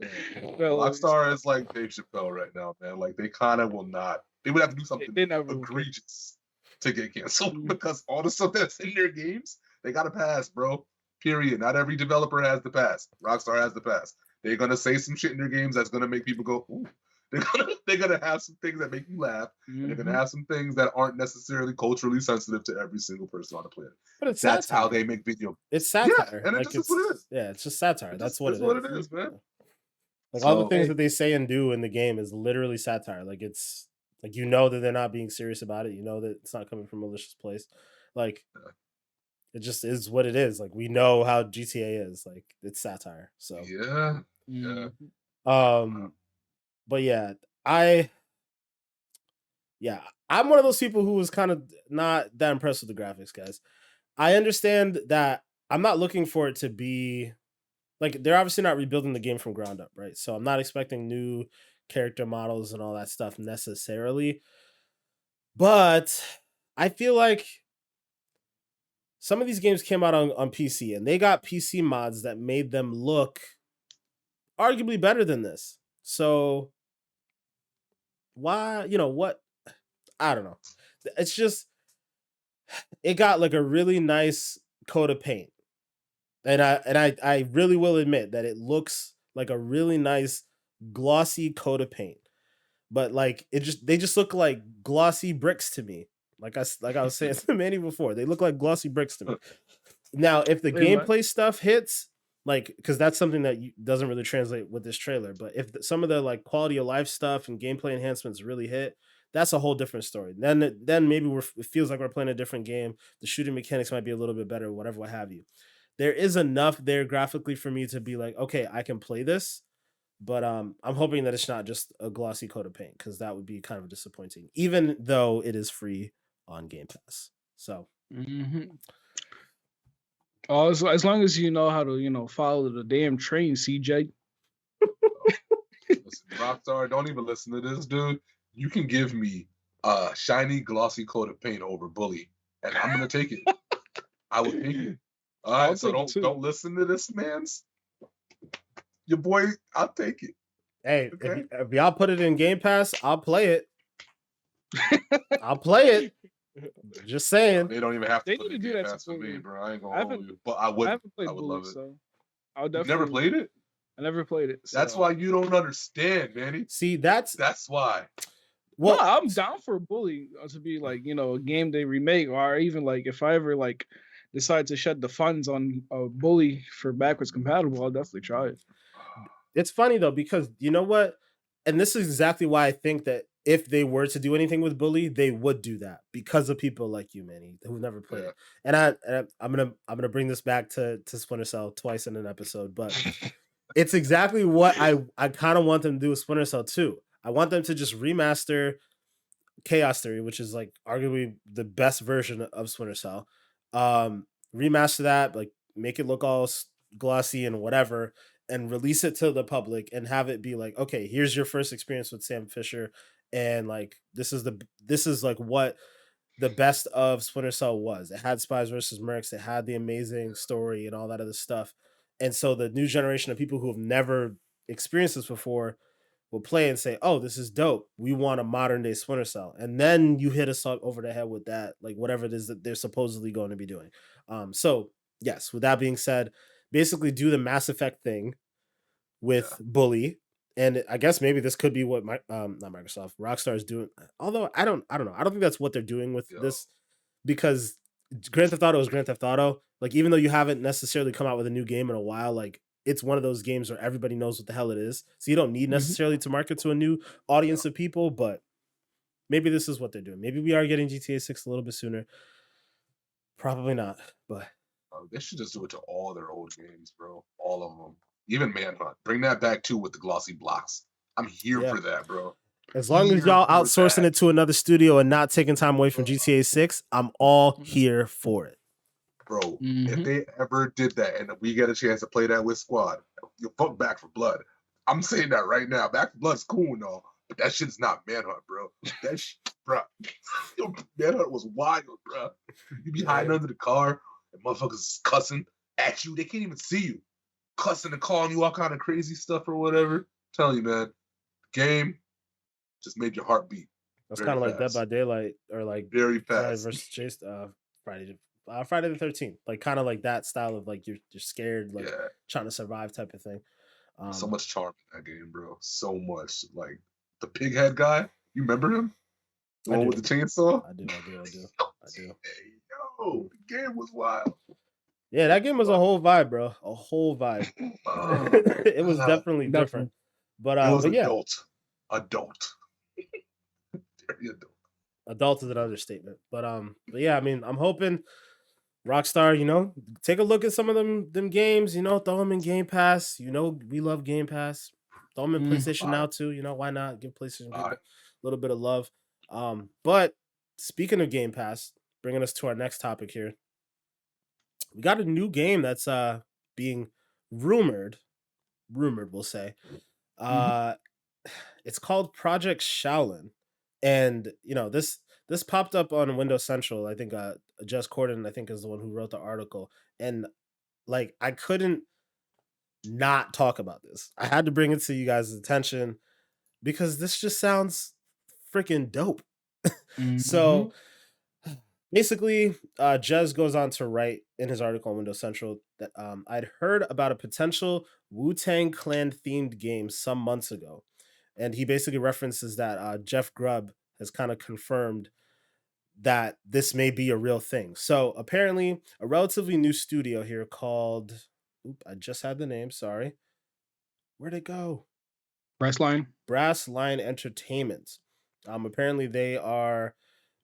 Rockstar is like Dave Chappelle right now, man. Like they kind of will not. They would have to do something egregious to get canceled because all the stuff that's in their games, they got to pass, bro. Period. Not every developer has the pass. Rockstar has the pass. They're gonna say some shit in their games that's gonna make people go, ooh. They're gonna have some things that make you laugh, and they're gonna have some things that aren't necessarily culturally sensitive to every single person on the planet. But that's how they make video. It's satire. Yeah, and like, it's what it is. Yeah, it's just satire. That's what it is, man. Like all the things that they say and do in the game is literally satire. Like it's like that they're not being serious about it. That it's not coming from a malicious place. Like it just is what it is. Like we know how GTA is. Like it's satire. So yeah. But yeah, I'm one of those people who was kind of not that impressed with the graphics, guys. I understand that I'm not looking for it to be like they're obviously not rebuilding the game from ground up, right? So I'm not expecting new character models and all that stuff necessarily. But I feel like some of these games came out on PC and they got PC mods that made them look arguably better than this. So why, what? I don't know. It's just, it got like a really nice coat of paint. And I really will admit that it looks like a really nice glossy coat of paint. But like they just look like glossy bricks to me. Like I was saying to Manny before, they look like glossy bricks to me. Now, if the gameplay stuff hits, like, because that's something that doesn't really translate with this trailer, but if some of the like quality of life stuff and gameplay enhancements really hit, that's a whole different story. Then maybe it feels like we're playing a different game. The shooting mechanics might be a little bit better, whatever, what have you. there is enough there graphically for me to be like, okay, I can play this. But I'm hoping that it's not just a glossy coat of paint, because that would be kind of disappointing, even though it is free on Game Pass. So as long as you know how to follow the damn train, CJ. Listen, Rockstar, don't even listen to this, dude. You can give me a shiny, glossy coat of paint over Bully, and I'm gonna take it. I will take it. All right, so don't listen to this man's. Your boy, I'll take it. Hey, okay? if y'all put it in Game Pass, I'll play it. I'll play it. Just saying. They don't even have to put it in Game Pass for me, bro. I ain't gonna hold you. But I would love it. So I'll definitely. You've never played it? I never played it. So. That's why you don't understand, Manny. See, that's why. Well, I'm down for Bully to be like, a game they remake, or even like if I ever like decide to shed the funds on Bully for backwards compatible, I'll definitely try it. It's funny though, because you know what? And this is exactly why I think that if they were to do anything with Bully, they would do that, because of people like you, Manny, who never played it. And I'm gonna bring this back to Splinter Cell twice in an episode, but it's exactly what I kind of want them to do with Splinter Cell 2. I want them to just remaster Chaos Theory, which is like arguably the best version of Splinter Cell. Remaster that, like make it look all glossy and whatever, and release it to the public and have it be like, okay, here's your first experience with Sam Fisher, and like this is like what the best of Splinter Cell was. It had Spies versus Mercs, it had the amazing story and all that other stuff. And so the new generation of people who have never experienced this before will play and say, oh, this is dope. We want a modern day Splinter Cell. And then you hit us over the head with that, like whatever it is that they're supposedly going to be doing. So yes, with that being said, basically do the Mass Effect thing with Bully. And I guess maybe this could be what not Microsoft, Rockstar is doing. Although I don't know. I don't think that's what they're doing with this, because Grand Theft Auto is Grand Theft Auto. Like, even though you haven't necessarily come out with a new game in a while, like it's one of those games where everybody knows what the hell it is. So you don't need necessarily to market to a new audience of people, but maybe this is what they're doing. Maybe we are getting GTA 6 a little bit sooner. Probably not, but they should just do it to all their old games, bro. All of them. Even Manhunt. Bring that back too with the glossy blocks. I'm here for that, bro. As long as y'all outsourcing it to another studio and not taking time away from GTA 6, I'm all here for it. Bro, if they ever did that and we get a chance to play that with Squad, you'll fuck Back for Blood. I'm saying that right now. Back for Blood's cool and all, but that shit's not Manhunt, bro. That shit, bro. Manhunt was wild, bro. You be hiding under the car and motherfuckers is cussing at you. They can't even see you. Cussing and calling you all kind of crazy stuff or whatever. I'm telling you, man, the game just made your heart beat. That's kind of like Dead by Daylight, or like very fast Friday the 13th, like kind of like that style of like you're scared, like trying to survive type of thing. So much charm in that game, bro. So much. Like the pig head guy, you remember him? The one with the chainsaw? I do. Hey, yo, the game was wild. Yeah, that game was a whole vibe, bro. A whole vibe. It was definitely different. But it was adult. Very adult. Adult is an understatement. But yeah, I mean, I'm hoping Rockstar, take a look at some of them games, throw them in Game Pass. We love Game Pass. Throw them in PlayStation Now too. Why not give PlayStation people a little bit of love? But speaking of Game Pass, bringing us to our next topic here. We got a new game that's being rumored, we'll say. It's called Project Shaolin. And this popped up on Windows Central. I think Jess Corden, I think, is the one who wrote the article. And like I couldn't not talk about this. I had to bring it to you guys' attention because this just sounds freaking dope. So basically, Jez goes on to write in his article on Windows Central that I'd heard about a potential Wu-Tang Clan themed game some months ago. And he basically references that Jeff Grubb has kind of confirmed that this may be a real thing. So apparently a relatively new studio here called, I just had the name, sorry. Where'd it go? Brass Line Entertainment. Apparently they are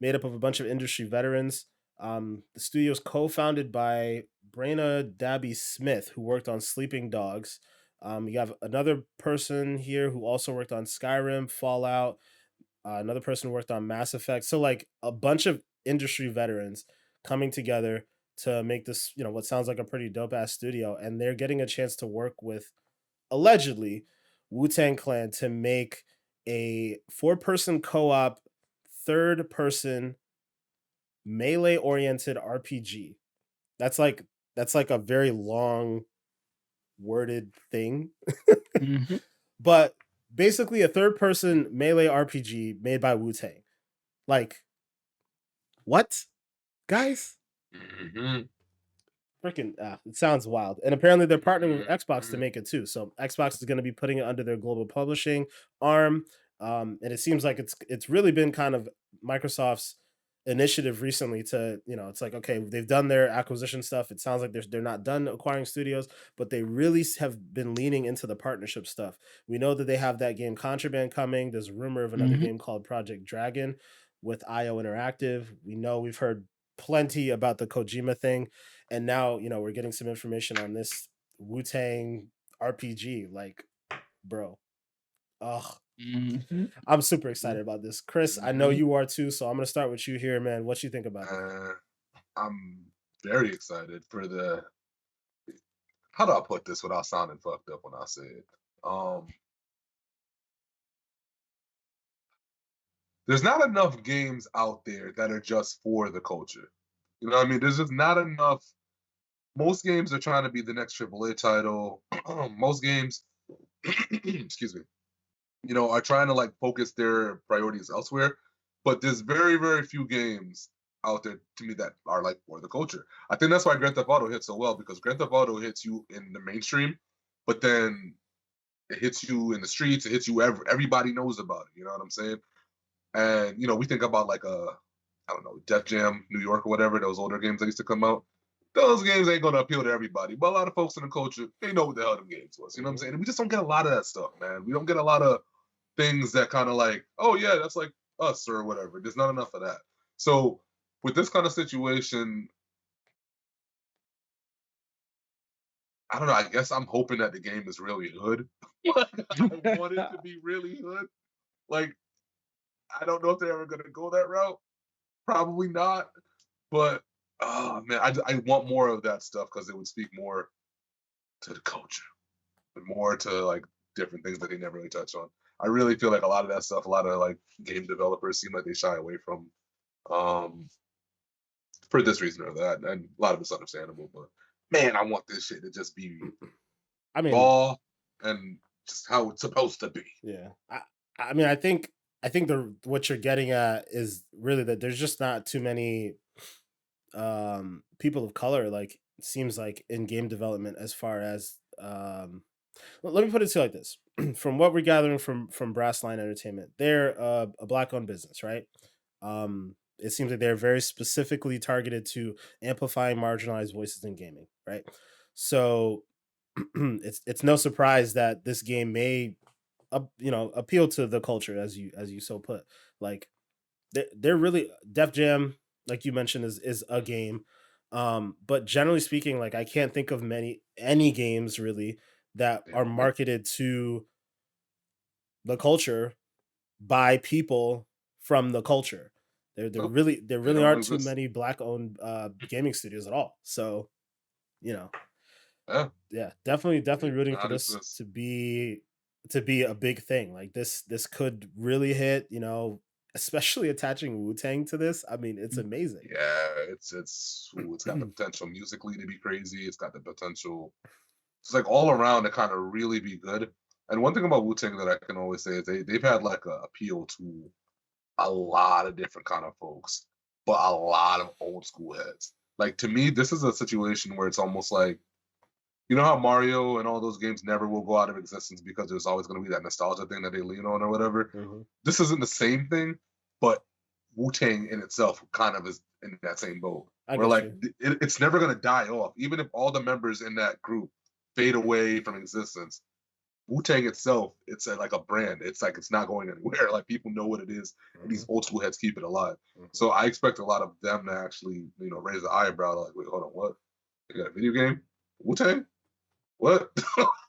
made up of a bunch of industry veterans. The studio is co-founded by Brayna Dabby Smith, who worked on Sleeping Dogs. You have another person here who also worked on Skyrim, Fallout. Another person who worked on Mass Effect. So like a bunch of industry veterans coming together to make this, what sounds like a pretty dope ass studio, and they're getting a chance to work with allegedly Wu-Tang Clan to make a 4-person co-op, third person melee oriented RPG. That's like a very long worded thing. Mm-hmm. But basically a third person melee RPG made by Wu-Tang. Like, what? Guys? Mm-hmm. Freaking, it sounds wild. And apparently they're partnering with Xbox to Mm-hmm. make it too. So Xbox is going to be putting it under their global publishing arm. And it seems like it's really been kind of Microsoft's initiative recently to, it's like, okay, they've done their acquisition stuff. It sounds like they're not done acquiring studios, but they really have been leaning into the partnership stuff. We know that they have that game Contraband coming. There's a rumor of another Mm-hmm. game called Project Dragon with IO Interactive. We've heard plenty about the Kojima thing, and now we're getting some information on this Wu-Tang RPG. Like, bro, oh, Mm-hmm. I'm super excited about this. Chris, I know Mm-hmm. you are too, so I'm gonna start with you here, man. What you think about it? I'm very excited for the. How do I put this without sounding fucked up when I say it? There's not enough games out there that are just for the culture. You know what I mean? There's just not enough. Most games are trying to be the next AAA title. Most games, excuse me, are trying to like focus their priorities elsewhere. But there's very, very few games out there to me that are like for the culture. I think that's why Grand Theft Auto hits so well, because Grand Theft Auto hits you in the mainstream, but then it hits you in the streets. It hits you everybody knows about it. You know what I'm saying? And we think about like I don't know, Def Jam New York or whatever, those older games that used to come out. Those games ain't gonna appeal to everybody, but a lot of folks in the culture, they know what the hell them games was. You know what I'm saying? And we just don't get a lot of that stuff, man. We don't get a lot of things that kind of like, oh yeah, that's like us or whatever. There's not enough of that. So with this kind of situation, I don't know. I guess I'm hoping that the game is really good. I want it to be really good. Like, I don't know if they're ever gonna go that route. Probably not. But oh man, I want more of that stuff because it would speak more to the culture and more to like different things that they never really touch on. I really feel like a lot of that stuff, a lot of like game developers seem like they shy away from for this reason or that, and a lot of it's understandable. But man, I want this shit to just be raw and just how it's supposed to be. Yeah, I mean, I think what you're getting at is really that there's just not too many people of color, like it seems like, in game development, as far as let me put it to you like this. From what we're gathering from Brassline Entertainment, they're a black owned business, right? It seems like they're very specifically targeted to amplifying marginalized voices in gaming, right? So it's no surprise that this game may appeal to the culture, as you so put. Like, they're really Def Jam, like you mentioned, is a game. But generally speaking, like, I can't think of any games really that are marketed to the culture by people from the culture. There really aren't too many black owned gaming studios at all. So, yeah, definitely rooting for this to be a big thing. Like, this could really hit, especially attaching Wu-Tang to this. I mean, it's amazing. Yeah, it's got the potential musically to be crazy. It's got the potential, it's like all around to kind of really be good. And one thing about Wu-Tang that I can always say is they've had like a appeal to a lot of different kind of folks, but a lot of old school heads. Like, to me, this is a situation where it's almost like, you know how Mario and all those games never will go out of existence because there's always going to be that nostalgia thing that they lean on or whatever. Mm-hmm. This isn't the same thing, but Wu-Tang in itself kind of is in that same boat. Where like it's never going to die off, even if all the members in that group fade away from existence. Wu-Tang itself, it's like a brand. It's like it's not going anywhere. Like, people know what it is, and these old school heads keep it alive. So I expect a lot of them to actually, raise the eyebrow, like, wait, hold on, what? They got a video game. Wu-Tang. What?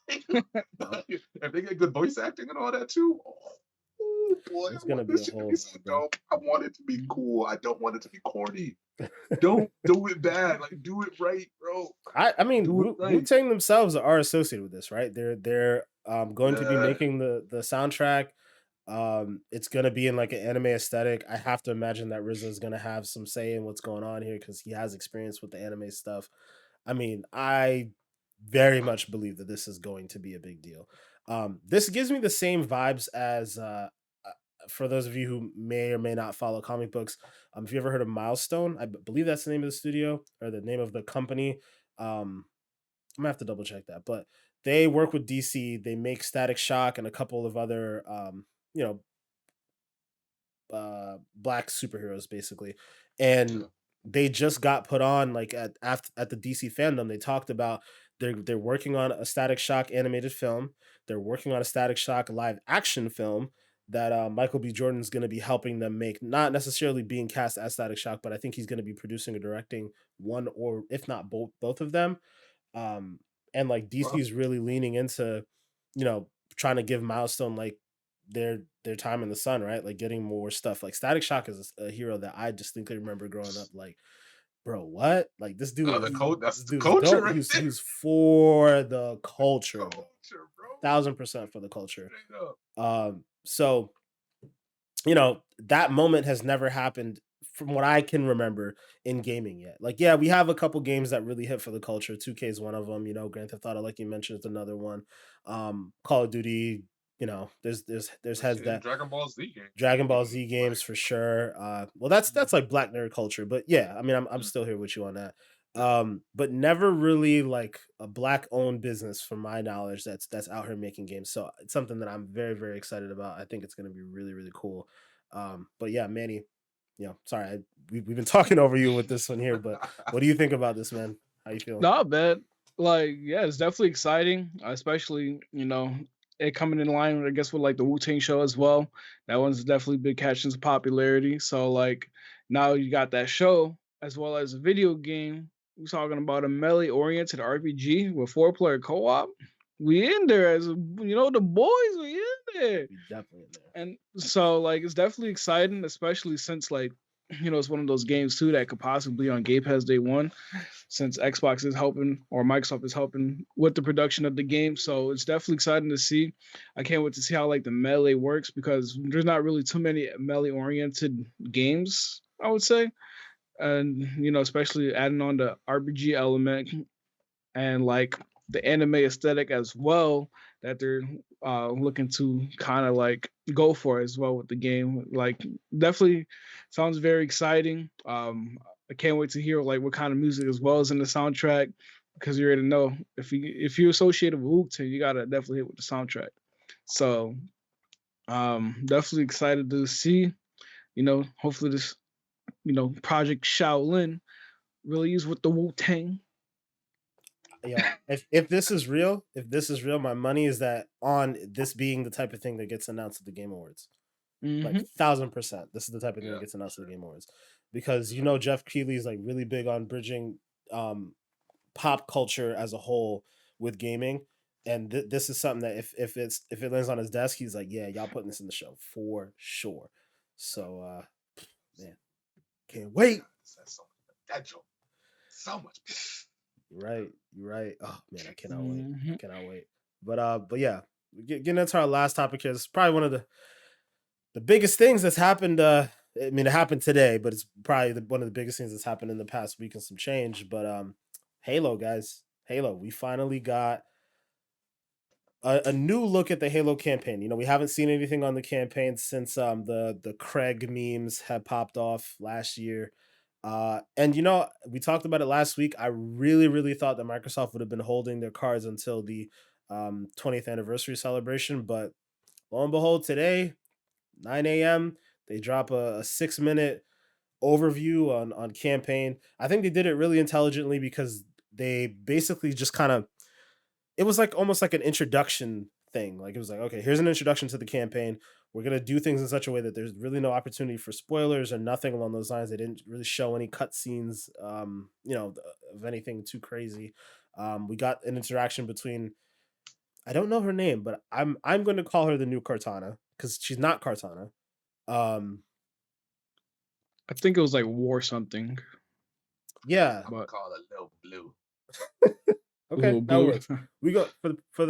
If they get good voice acting and all that too. Oh boy, It's I gonna want be a this shit to whole be so thing, bro. dope. I want it to be cool. I don't want it to be corny. Don't do it bad. Like do it right, bro. I mean, Do it right. Wu-Tang themselves are associated with this, right? They're going to be Yeah. making the soundtrack. It's gonna be in like an anime aesthetic. I have to imagine that RZA is gonna have some say in what's going on here because he has experience with the anime stuff. I mean, I very much believe that this is going to be a big deal. This gives me the same vibes as for those of you who may or may not follow comic books. If you ever heard of Milestone, believe that's the name of the studio or the name of the company. I'm gonna have to double check that, but they work with DC. They make Static Shock and a couple of other, you know, black superheroes basically, and they just got put on like at the DC fandom. They talked about they're working on a Static Shock animated film. They're working on a Static Shock live action film that Michael B. Jordan's going to be helping them make. Not necessarily being cast as Static Shock, but I think he's going to be producing or directing one or if not both of them. Um, and like Wow. DC's really leaning into, trying to give Milestone like their time in the sun, right? Like getting more stuff. Like Static Shock is a hero that I distinctly remember growing up. Like, bro, what? Like this dude, That's this the dude's culture dope. right He's there. he's for the culture, bro. Culture, bro. 1000% for the culture. Straight up. So that moment has never happened from what I can remember in gaming yet. Like, yeah, we have a couple games that really hit for the culture. 2K is one of them. Grand Theft Auto, like you mentioned, is another one. Call of Duty. There's heads And that Dragon Ball Z games. Dragon Ball Z games for sure. Well, that's like black nerd culture, but yeah, I mean, I'm still here with you on that. But never really like a black owned business, from my knowledge, that's out here making games. So it's something that I'm very very excited about. I think it's going to be really really cool. But yeah, Manny, sorry, we've been talking over you with this one here, but what do you think about this, man? How you feel? Not bad. Like, yeah, it's definitely exciting, especially, it coming in line, I guess, with like the Wu-Tang show as well. That one's definitely been catching some popularity. So, like, now you got that show as well as a video game. We're talking about a melee-oriented RPG with four-player co-op. We in there as the boys. We in there. We definitely in there. And so, like, it's definitely exciting, especially since, like, it's one of those games too that could possibly be on Game Pass day one, since Xbox is helping or Microsoft is helping with the production of the game. So it's definitely exciting to see. I can't wait to see how like the melee works, because there's not really too many melee oriented games, I would say. And especially adding on the RPG element and like the anime aesthetic as well, that they're looking to kind of like go for as well with the game. Like, definitely sounds very exciting. I can't wait to hear like what kind of music as well as in the soundtrack, because you already know if you're associated with Wu-Tang, you gotta definitely hit with the soundtrack. So definitely excited to see, hopefully this, Project Shaolin really is with the Wu-Tang. Yeah, if this is real, my money is that on this being the type of thing that gets announced at the Game Awards. Like 1000%, this is the type of thing that gets announced at the Game Awards, because Jeff Keighley is like really big on bridging pop culture as a whole with gaming, and this is something that if it lands on his desk, he's like, yeah, y'all putting this in the show for sure. So man, can't wait. That joke, so much. You're right. Oh man, I cannot wait. I cannot wait. But yeah, getting into our last topic here. It's probably one of the biggest things that's happened. I mean, it happened today, but it's probably one of the biggest things that's happened in the past week and some change. But Halo, guys, Halo. We finally got a new look at the Halo campaign. We haven't seen anything on the campaign since the Craig memes had popped off last year. And we talked about it last week. I really, really thought that Microsoft would have been holding their cards until the 20th anniversary celebration, but lo and behold, today, 9 a.m., they drop a 6-minute overview on campaign. I think they did it really intelligently, because they basically just kind of, it was like almost like an introduction thing. Like, it was like, okay, here's an introduction to the campaign. we're gonna do things in such a way that there's really no opportunity for spoilers or nothing along those lines. They didn't really show any cutscenes, of anything too crazy. We got an interaction between, I don't know her name, but I'm going to call her the new Cortana because she's not Cortana. Um, I think it was like War something. yeah. I'm gonna call it Lil Blue. Okay, Ooh, that Blue. works. We go for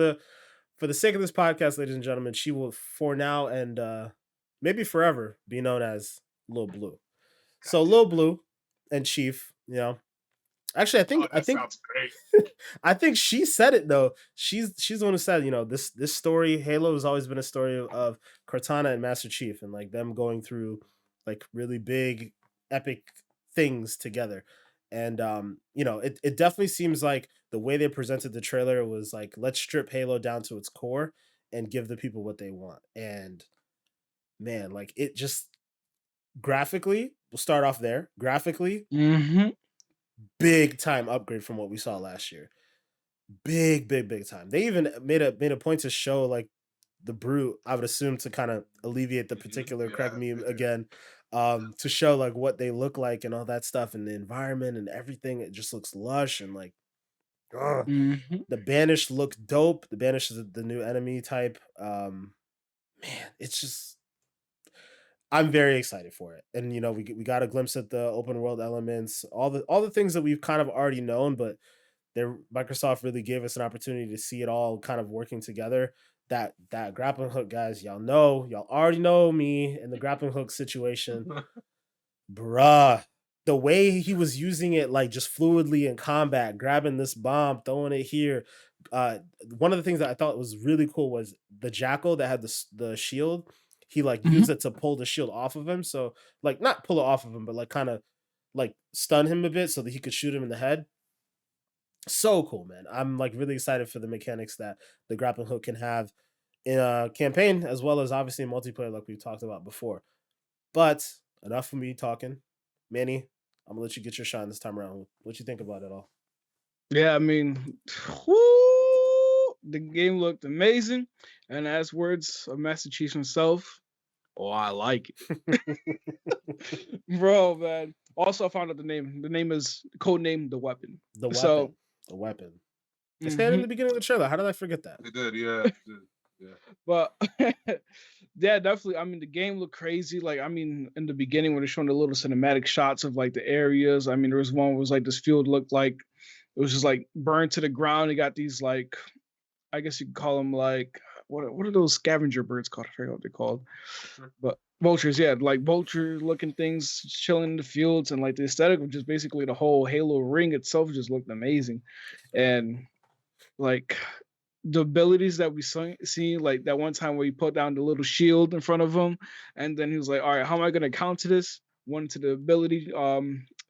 the sake of this podcast, ladies and gentlemen. She will for now and maybe forever be known as Lil Blue. So Gotcha. Lil Blue and Chief, actually, That sounds great. I think she said it though. She's the one who said, this story, Halo has always been a story of Cortana and Master Chief and like them going through like really big epic things together. And it definitely seems like the way they presented the trailer was like, let's strip Halo down to its core and give the people what they want. And man, like it just graphically, we'll start off there. Graphically, Mm-hmm. big time upgrade from what we saw last year. Big time. They even made a point to show like the brute, I would assume to kind of alleviate the particular correct meme again, to show like what they look like and all that stuff and the environment and everything. It just looks lush and like Mm-hmm. the Banished look dope. The Banished is the new enemy type. Man, it's just I'm very excited for it. And we got a glimpse at the open world elements, all the things that we've kind of already known, but Microsoft really gave us an opportunity to see it all kind of working together. That grappling hook, guys, y'all already know me in the grappling hook situation. Bruh. The way he was using it like just fluidly in combat, grabbing this bomb, throwing it here. One of the things that I thought was really cool was the jackal that had the shield. He like Mm-hmm. used it to pull the shield off of him. So like not pull it off of him, but like kind of like stun him a bit so that he could shoot him in the head. So cool, man. I'm like really excited for the mechanics that the grappling hook can have in a campaign as well as obviously in multiplayer like we've talked about before. But enough of me talking. Manny, I'm gonna let you get your shine this time around. What you think about it all? Yeah, I mean, whoo, the game looked amazing. And as words of Master Chief himself, oh, I like it. Bro, man. Also, I found out the name. The name is codename The Weapon. The weapon. So, The weapon. They said it in the beginning of the trailer. How did I forget that? They did, yeah. but yeah, definitely. I mean, the game looked crazy. Like, I mean, in the beginning when they're showing the little cinematic shots of like the areas. I mean, there was one where it was like this field looked like it was just like burned to the ground. You got these like, I guess you could call them like what are those scavenger birds called? I forget what they're called. But vultures, yeah, like vulture looking things chilling in the fields, and like the aesthetic of just basically the whole Halo ring itself just looked amazing. And like the abilities that we see, like that one time where he put down the little shield in front of him, and then he was like, all right, how am I gonna counter this? One to the ability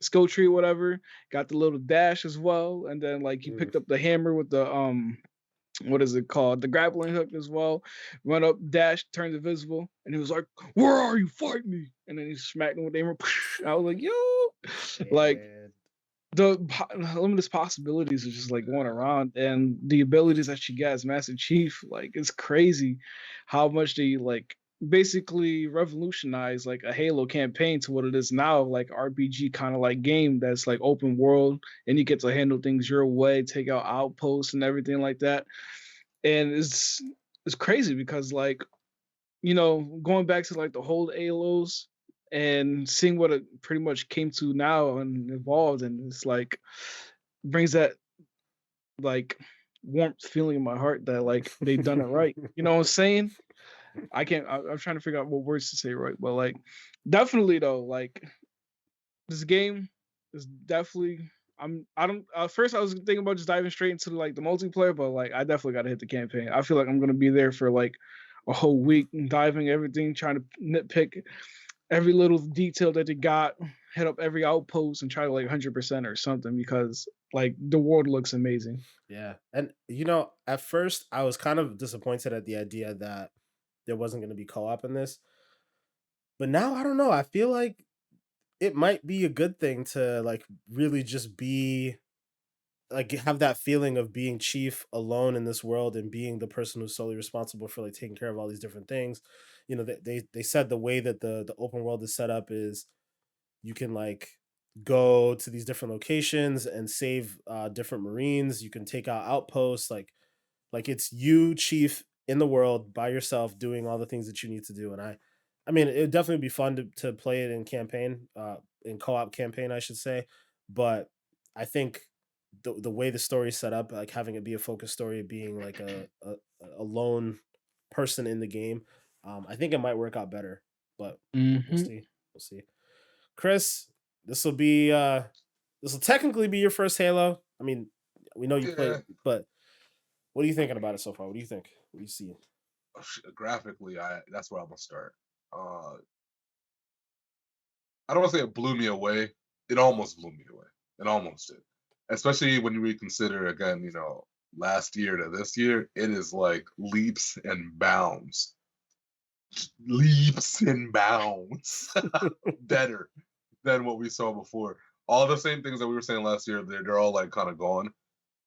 skill tree or whatever, got the little dash as well, and then like he picked up the hammer with the what is it called? The grappling hook as well. Run up, dash, turns invisible, and he was like, "Where are you? Fight me!" And then he smacked him with the hammer. I was like, "Yo!" Like the limitless possibilities are just like going around, and the abilities that she gets, Master Chief, like it's crazy how much they like basically revolutionize like a Halo campaign to what it is now, like RPG kind of like game that's like open world, and you get to handle things your way, take out outposts and everything like that. And it's crazy because like going back to like the whole Halos and seeing what it pretty much came to now and evolved, and it's like brings that like warmth feeling in my heart that like they've done it right. You know what I'm saying? I'm trying to figure out what words to say right, but like definitely though, like this game is definitely I don't at first I was thinking about just diving straight into like the multiplayer, but like I definitely gotta hit the campaign. I feel like I'm gonna be there for like a whole week diving everything, trying to nitpick every little detail that they got, hit up every outpost and try to like 100% or something because like the world looks amazing. Yeah. And at first I was kind of disappointed at the idea that there wasn't going to be co-op in this. But now I don't know. I feel like it might be a good thing to like really just be like have that feeling of being chief alone in this world and being the person who's solely responsible for like taking care of all these different things. You know, they said the way that the open world is set up is you can like go to these different locations and save different marines. You can take out outposts, like it's you chief in the world by yourself doing all the things that you need to do. And I mean it would definitely be fun to play it in campaign, in co-op campaign I should say. But I think the way the story is set up, like having it be a focus story, being like a lone person in the game, I think it might work out better. But we'll Mm-hmm. see. We'll see. Chris, this will be this will technically be your first Halo. I mean, we know you Yeah, played, but what are you thinking about it so far? What do you think? What do you see? graphically, that's where I'm gonna start. I don't want to say it blew me away. It almost blew me away. It almost did. Especially when we consider again, last year to this year, it is like leaps and bounds, leaps and bounds better than what we saw before. All the same things that we were saying last year, they're all like kind of gone.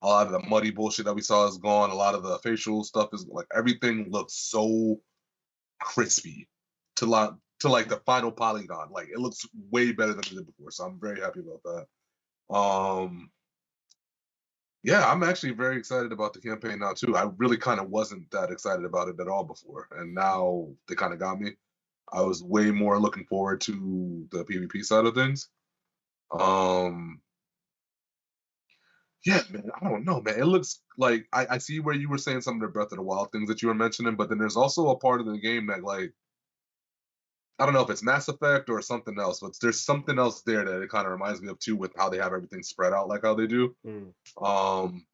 A lot of the muddy bullshit that we saw is gone. A lot of the facial stuff is like everything looks so crispy to like the final polygon. Like it looks way better than it did before. So I'm very happy about that. Yeah, I'm actually very excited about the campaign now too. I really kind of wasn't that excited about it at all before, and now they kind of got me. I was way more looking forward to the PvP side of things. Um, yeah, man, I don't know, man. It looks like I see where you were saying some of the Breath of the Wild things that you were mentioning, but then there's also a part of the game that like I don't know if it's Mass Effect or something else, but there's something else there that it kind of reminds me of too, with how they have everything spread out like how they do. Mm. Um,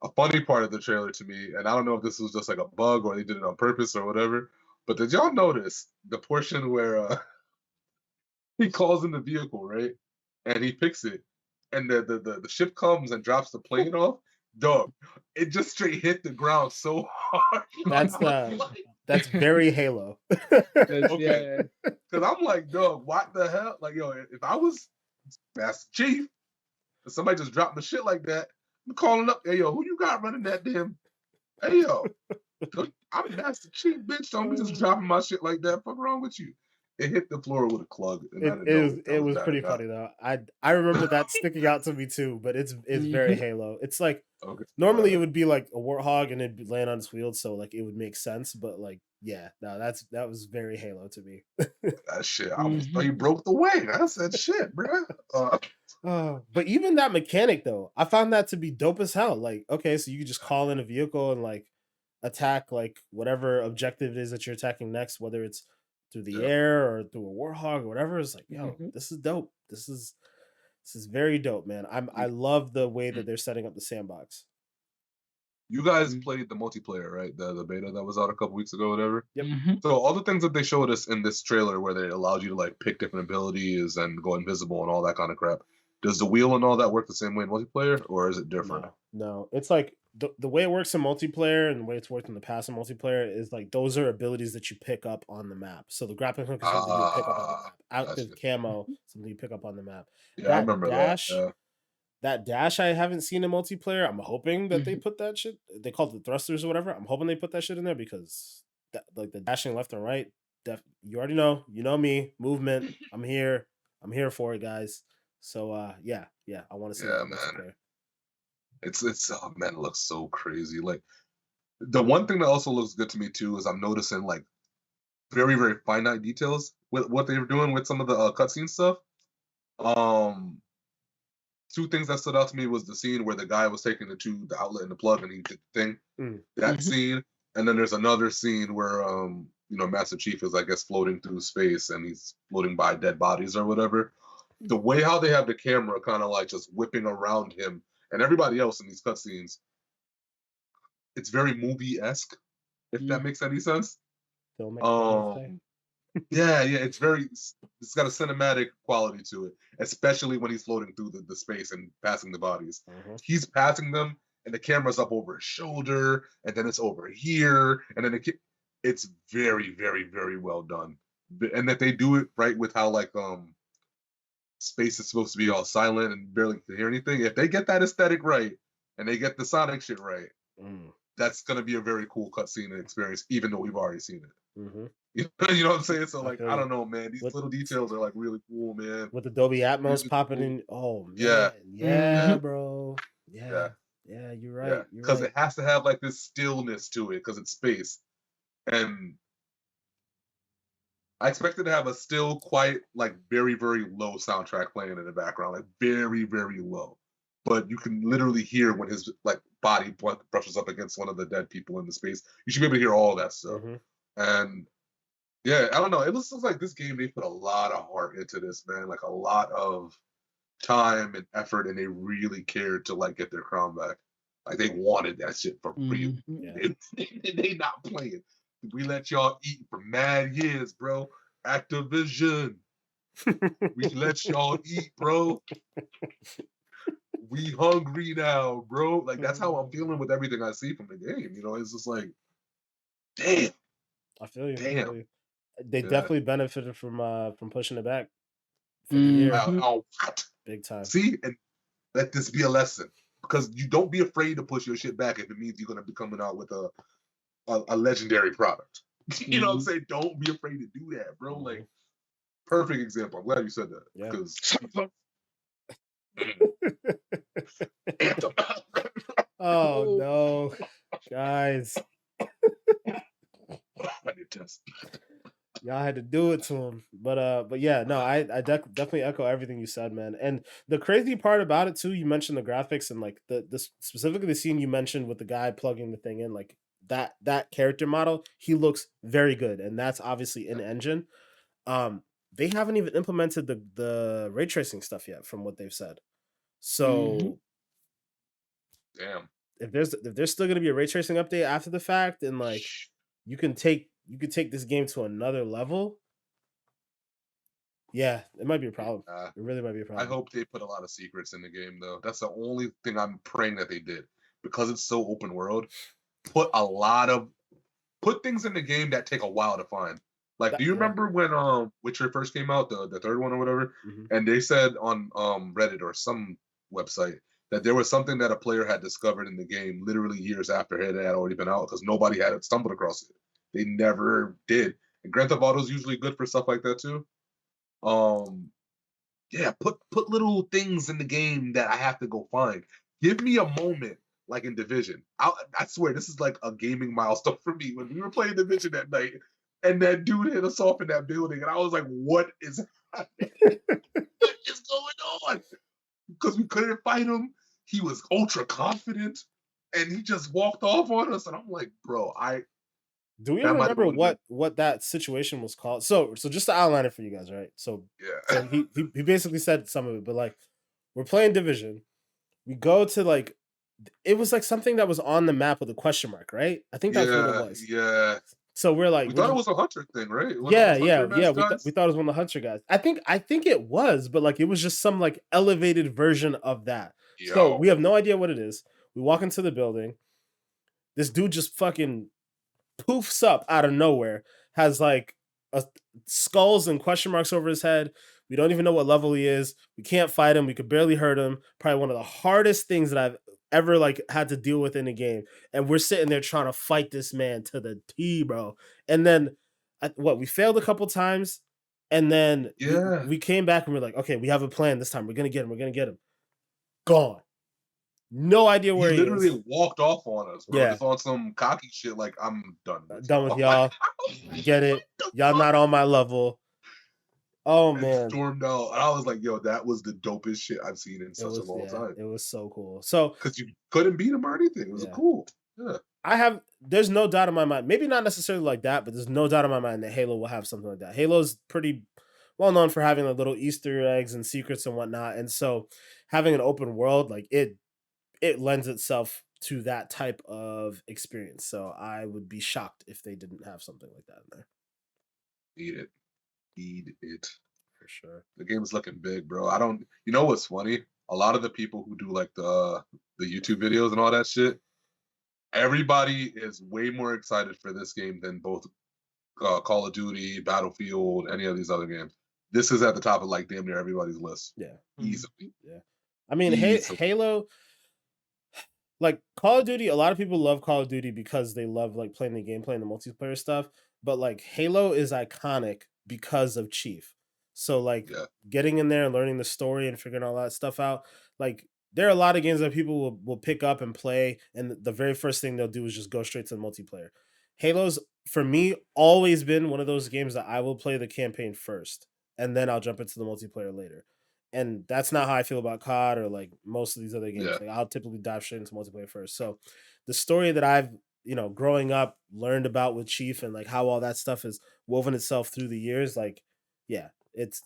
a funny part of the trailer to me, and I don't know if this was just like a bug or they did it on purpose or whatever, but did y'all notice the portion where he calls in the vehicle, right? And he picks it, and the ship comes and drops the plane off. Dog, it just straight hit the ground so hard. That's I was like, that's very Halo. That's, okay, yeah. because I'm like, dog, what the hell? Like, yo, if I was Master Chief and somebody just dropped the shit like that, I'm calling up, hey, yo, who you got running that damn? Hey, yo, I'm Master Chief, bitch. Don't be just dropping my shit like that. Fuck wrong with you? It hit the floor with a plug, and I It didn't know is. what that It was was that or pretty not. funny though. I remember that sticking out to me too. But it's very Mhm. Halo. It's like Okay, normally it would be like a warthog and it'd be laying on its wheels, so like it would make sense. But like, yeah, no, that was very Halo to me. that shit. I almost thought Mhm. you broke the wing. I said, shit, bro. But even that mechanic though, I found that to be dope as hell. Like, okay, so you could just call in a vehicle and like attack like whatever objective it is that you're attacking next, whether it's through the Yeah. air or through a warthog or whatever. It's like, yo, Mhm. this is dope. This is very dope, man. I love the way that they're setting up the sandbox. You guys Mhm. played the multiplayer, right? The beta that was out a couple weeks ago, whatever. Yep. Mhm. So all the things that they showed us in this trailer, where they allowed you to like pick different abilities and go invisible and all that kind of crap, does the wheel and all that work the same way in multiplayer, or is it different? No. It's like the way it works in multiplayer and the way it's worked in the past in multiplayer is like those are abilities that you pick up on the map. So the grappling hook is something you pick up on the Ah, map. Active gotcha. camo, something you pick up on the map. Yeah, I That remember that. dash, Yeah. that dash I haven't seen in multiplayer. I'm hoping that they Mhm. put that shit. They call it the thrusters or whatever. I'm hoping they put that shit in there because that like the dashing left and right. You already know. You know me. Movement. I'm here. I'm here for it, guys. So yeah. I want to see that Yeah, in man. multiplayer. It's oh man, it looks so crazy. Like the one thing that also looks good to me too is I'm noticing like very very finite details with what they were doing with some of the cutscene stuff. Um, two things that stood out to me was the scene where the guy was taking the outlet and the plug and he did the thing. Mm. That Mhm. scene, and then there's another scene where Master Chief is I guess floating through space and he's floating by dead bodies or whatever. The way how they have the camera kind of like just whipping around him and everybody else in these cutscenes, it's very movie esque, if that Mhm. makes any sense. Filmic, I would say. Um, yeah, it's got a cinematic quality to it, especially when he's floating through the space and passing the bodies. Mhm. He's passing them, and the camera's up over his shoulder, and then it's over here, and then it's very, very, very well done, and that they do it right with how like space is supposed to be all silent and barely can hear anything. If they get that aesthetic right and they get the Sonic shit right, that's gonna be a very cool cutscene and experience, even though we've already seen it. Mm-hmm. You know what I'm saying? So like, I don't know, man. These little details are like really cool, man. With Adobe Atmos popping in. Oh man, yeah, bro. Yeah, you're right. Yeah, because it has to have like this stillness to it because it's space, and I expected to have a still, quiet, like very, very low soundtrack playing in the background, like very, very low. But you can literally hear when his like body brushes up against one of the dead people in the space. You should be able to hear all that stuff. And yeah, I don't know. It looks like this game, they put a lot of heart into this, man. Like a lot of time and effort, and they really cared to like get their crown back. Like they wanted that shit for free. They not playing. We let y'all eat for mad years, bro. Activision. We let y'all eat, bro. We hungry now, bro. Like that's how I'm feeling with everything I see from the game. You know, it's just like, damn. I feel you. Damn. I feel you. They definitely benefited from pushing it back for the year. What? Big time. See, and let this be a lesson, because you don't be afraid to push your shit back if it means you're gonna be coming out with a legendary product. You know what I'm saying? Don't be afraid to do that, bro. Like, perfect example. I'm glad you said that. Yeah. Because oh no, guys. Y'all had to do it to him, but yeah, no, I definitely echo everything you said, man. And the crazy part about it too, you mentioned the graphics and like the specifically the scene you mentioned with the guy plugging the thing in, like that character model, he looks very good, and that's obviously in engine. They haven't even implemented the ray tracing stuff yet, from what they've said. So, damn, if there's still gonna be a ray tracing update after the fact, and like you could take this game to another level. Yeah, it might be a problem. It really might be a problem. I hope they put a lot of secrets in the game, though. That's the only thing I'm praying that they did, because it's so open world. Put things in the game that take a while to find. Like, do you remember when Witcher first came out, the third one or whatever, and they said on Reddit or some website that there was something that a player had discovered in the game literally years after it had already been out, because nobody had stumbled across it. They never did. And Grand Theft Auto is usually good for stuff like that too. Yeah, put little things in the game that I have to go find. Give me a moment like in Division. I swear this is like a gaming milestone for me, when we were playing Division that night and that dude hit us off in that building, and I was like, what is happening? What is going on? Because we couldn't fight him. He was ultra confident and he just walked off on us, and I'm like, bro, do we even remember what that situation was called? So just to outline it for you guys, right? So yeah, so he basically said some of it, but like, we're playing Division. We go to like, it was like something that was on the map with a question mark, right? I think that's what it was. Yeah. So we're like, we thought it was a Hunter thing, right? Yeah. We thought it was one of the Hunter guys. I think it was, but like it was just some like elevated version of that. Yo. So we have no idea what it is. We walk into the building. This dude just fucking poofs up out of nowhere, has like skulls and question marks over his head. We don't even know what level he is. We can't fight him. We could barely hurt him. Probably one of the hardest things that I've ever like had to deal with in a game. And we're sitting there trying to fight this man to the T, bro. And then we failed a couple times, and then we came back and we're like, okay, we have a plan this time. We're gonna get him. Gone. No idea where he literally walked off on us, bro. Yeah. Just on some cocky shit, like, I'm done with y'all. Get it. Y'all not on my level. Oh, man. Stormed out. And I was like, yo, that was the dopest shit I've seen in such a long time. It was so cool. So, because you couldn't beat him or anything. It was cool. Yeah. There's no doubt in my mind, maybe not necessarily like that, but there's no doubt in my mind that Halo will have something like that. Halo's pretty well known for having like little Easter eggs and secrets and whatnot. And so having an open world, like it lends itself to that type of experience. So I would be shocked if they didn't have something like that in there. Need it. For sure. The game is looking big, bro. You know what's funny? A lot of the people who do like the YouTube videos and all that shit, everybody is way more excited for this game than both Call of Duty, Battlefield, any of these other games. this is at the top of like damn near everybody's list. Yeah, easily. Yeah, I mean, Halo. Like Call of Duty, a lot of people love Call of Duty because they love like playing the gameplay and the multiplayer stuff. But like Halo is iconic because of Chief. So like getting in there and learning the story and figuring all that stuff out. Like there are a lot of games that people will pick up and play, and the very first thing they'll do is just go straight to the multiplayer. Halo's for me always been one of those games that I will play the campaign first, and then I'll jump into the multiplayer later. And that's not how I feel about COD or like most of these other games. Like I'll typically dive straight into multiplayer first. So the story that I've, growing up learned about with Chief and like how all that stuff has woven itself through the years, like, yeah, it's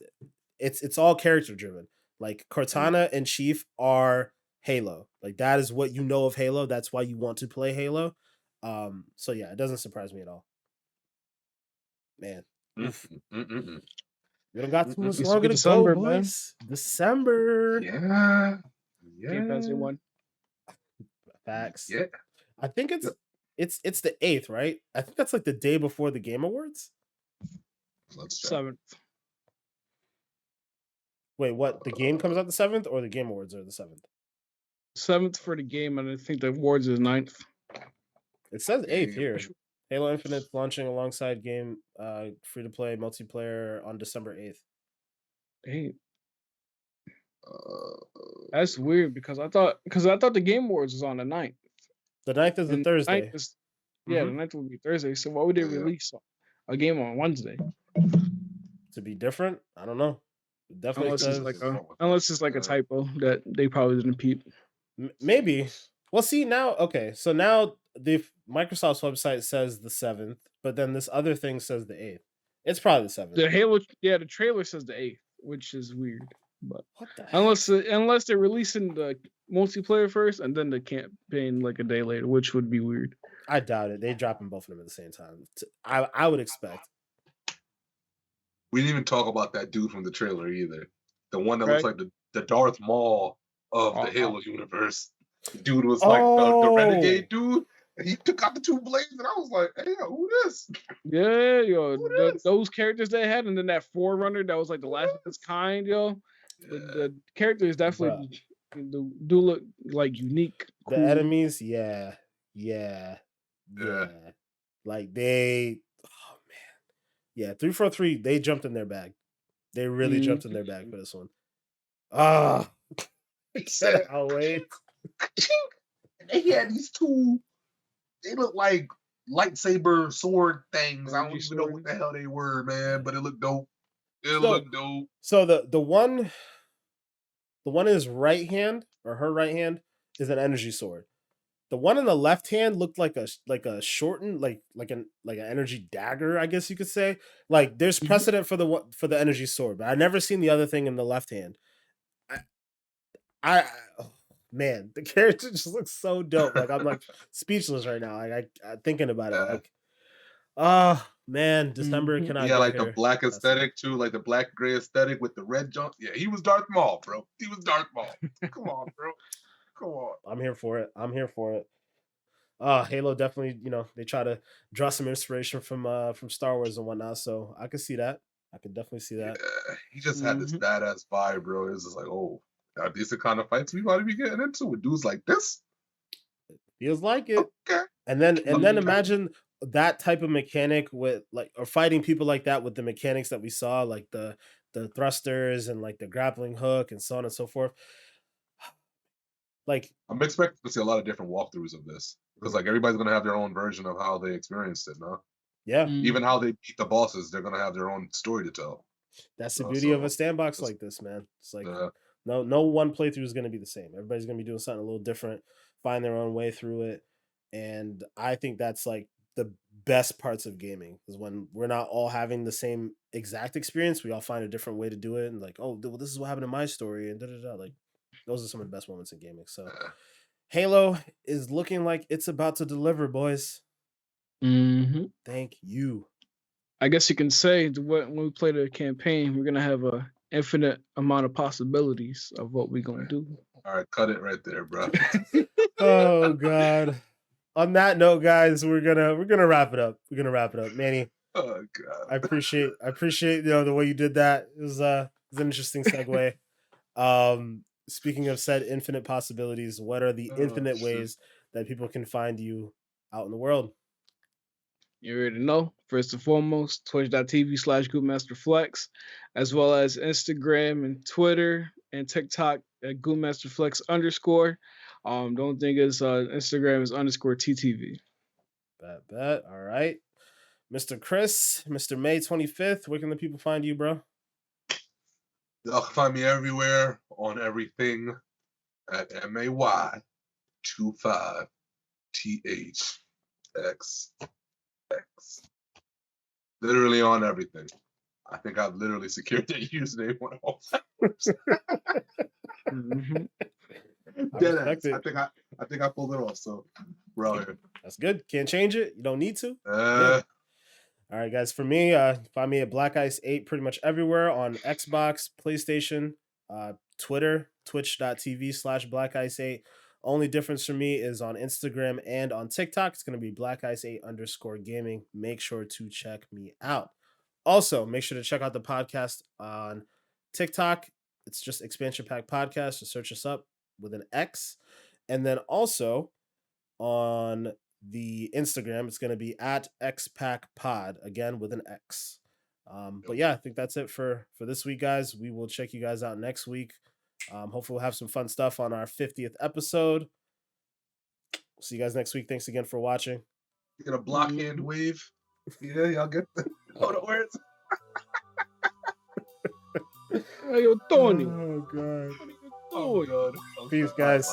all character driven. Like Cortana and Chief are Halo. Like that is what you know of Halo. That's why you want to play Halo. So yeah, it doesn't surprise me at all. Man. We don't got too much longer to go, boys. Man. December. Yeah. Game Pass one. Facts. Yeah. I think it's the 8th, right? I think that's like the day before the Game Awards. Let's check. 7th. Wait, what? The game comes out the 7th, or the Game Awards are the 7th? 7th for the game, and I think the awards is 9th. It says 8th here. Halo Infinite launching alongside game free-to-play multiplayer on December 8th. 8th. That's weird because I thought the Game Awards was on the 9th. The 9th is the Thursday. The 9th would be Thursday. So why would they release a game on Wednesday? To be different? I don't know. It definitely unless it's like a typo that they probably didn't peep. Maybe. Well, see now. Okay, so now the Microsoft's website says the 7th, but then this other thing says the 8th. It's probably the 7th. The Halo, the trailer says the 8th, which is weird. But unless they're releasing the multiplayer first and then the campaign like a day later, which would be weird. I doubt it. They dropping both of them at the same time. I would expect. We didn't even talk about that dude from the trailer either. The one that looks like the Darth Maul of the Halo universe. The dude was like the renegade dude. And he took out the 2 blades, and I was like, "Hey, who this?" Yeah, those characters they had, and then that Forerunner that was like the last of its kind, yo. Yeah. The characters definitely do look like unique. The enemies, yeah. Like they, oh man, yeah. 343, they jumped in their bag. They really jumped in their bag for this one. I'll wait. They had these 2. They look like lightsaber sword things. I don't even know what the hell they were, man. But it looked dope. So the one in his right hand or her right hand is an energy sword. The one in the left hand looked like a shortened like an energy dagger, I guess you could say. Like there's precedent for the energy sword, but I've never seen the other thing in the left hand. Man, the character just looks so dope. Like I'm like speechless right now. Like I thinking about it. Like, man, December cannot. Yeah, like the black aesthetic too, like the black gray aesthetic with the red jump. Yeah, he was Darth Maul, bro. He was Darth Maul. Come on, bro. Come on. I'm here for it. Halo definitely, they try to draw some inspiration from Star Wars and whatnot. So I could see that. I could definitely see that. Yeah, he just had this badass vibe, bro. It was just like, oh. Are these the kind of fights we might be getting into with dudes like this? Feels like it. Okay. And then imagine that type of mechanic with like, or fighting people like that with the mechanics that we saw, like the thrusters and like the grappling hook and so on and so forth. Like I'm expecting to see a lot of different walkthroughs of this because like everybody's gonna have their own version of how they experienced it, no? Yeah. Even how they beat the bosses, they're gonna have their own story to tell. That's the beauty of a sandbox like this, man. It's like no one playthrough is going to be the same. Everybody's going to be doing something a little different, find their own way through it. And I think that's like the best parts of gaming is when we're not all having the same exact experience. We all find a different way to do it. And like, oh, well, this is what happened in my story. And like, those are some of the best moments in gaming. So Halo is looking like it's about to deliver, boys. Thank you. I guess you can say when we play the campaign, we're going to have a infinite amount of possibilities of what we're gonna do. All right, cut it right there, bro. Oh God. On that note, guys, we're gonna wrap it up. Manny, Oh god. I appreciate the way you did that. It was an interesting segue. Speaking of said infinite possibilities, what are the infinite ways that people can find you out in the world? You already know. First and foremost, twitch.tv/GoopMasterFlex, as well as Instagram and Twitter and TikTok at GoopMasterFlex_. The only thing is Instagram is _TTV. Bet. All right. Mr. Chris, Mr. May 25th, where can the people find you, bro? Y'all can find me everywhere on everything at MAY25THX. Literally on everything. I think I've literally secured that username on all platforms. Deadass. I think I pulled it off. So we're out here. That's good. Can't change it. You don't need to. All right, guys. For me, find me at Black Ice 8 pretty much everywhere on Xbox, PlayStation, Twitter, twitch.tv/Black Ice 8. Only difference for me is on Instagram and on TikTok. It's going to be Black Ice 8_gaming. Make sure to check me out. Also, make sure to check out the podcast on TikTok. It's just Expansion Pack Podcast. Just search us up with an X. And then also on the Instagram, it's going to be at XPackPod, again with an X. But yeah, I think that's it for this week, guys. We will check you guys out next week. Hopefully we'll have some fun stuff on our 50th episode. See you guys next week. Thanks again for watching. You get a block hand wave. Yeah, y'all get the words. Hey, yo, Tony. Oh, God. Oh, God. Peace, guys.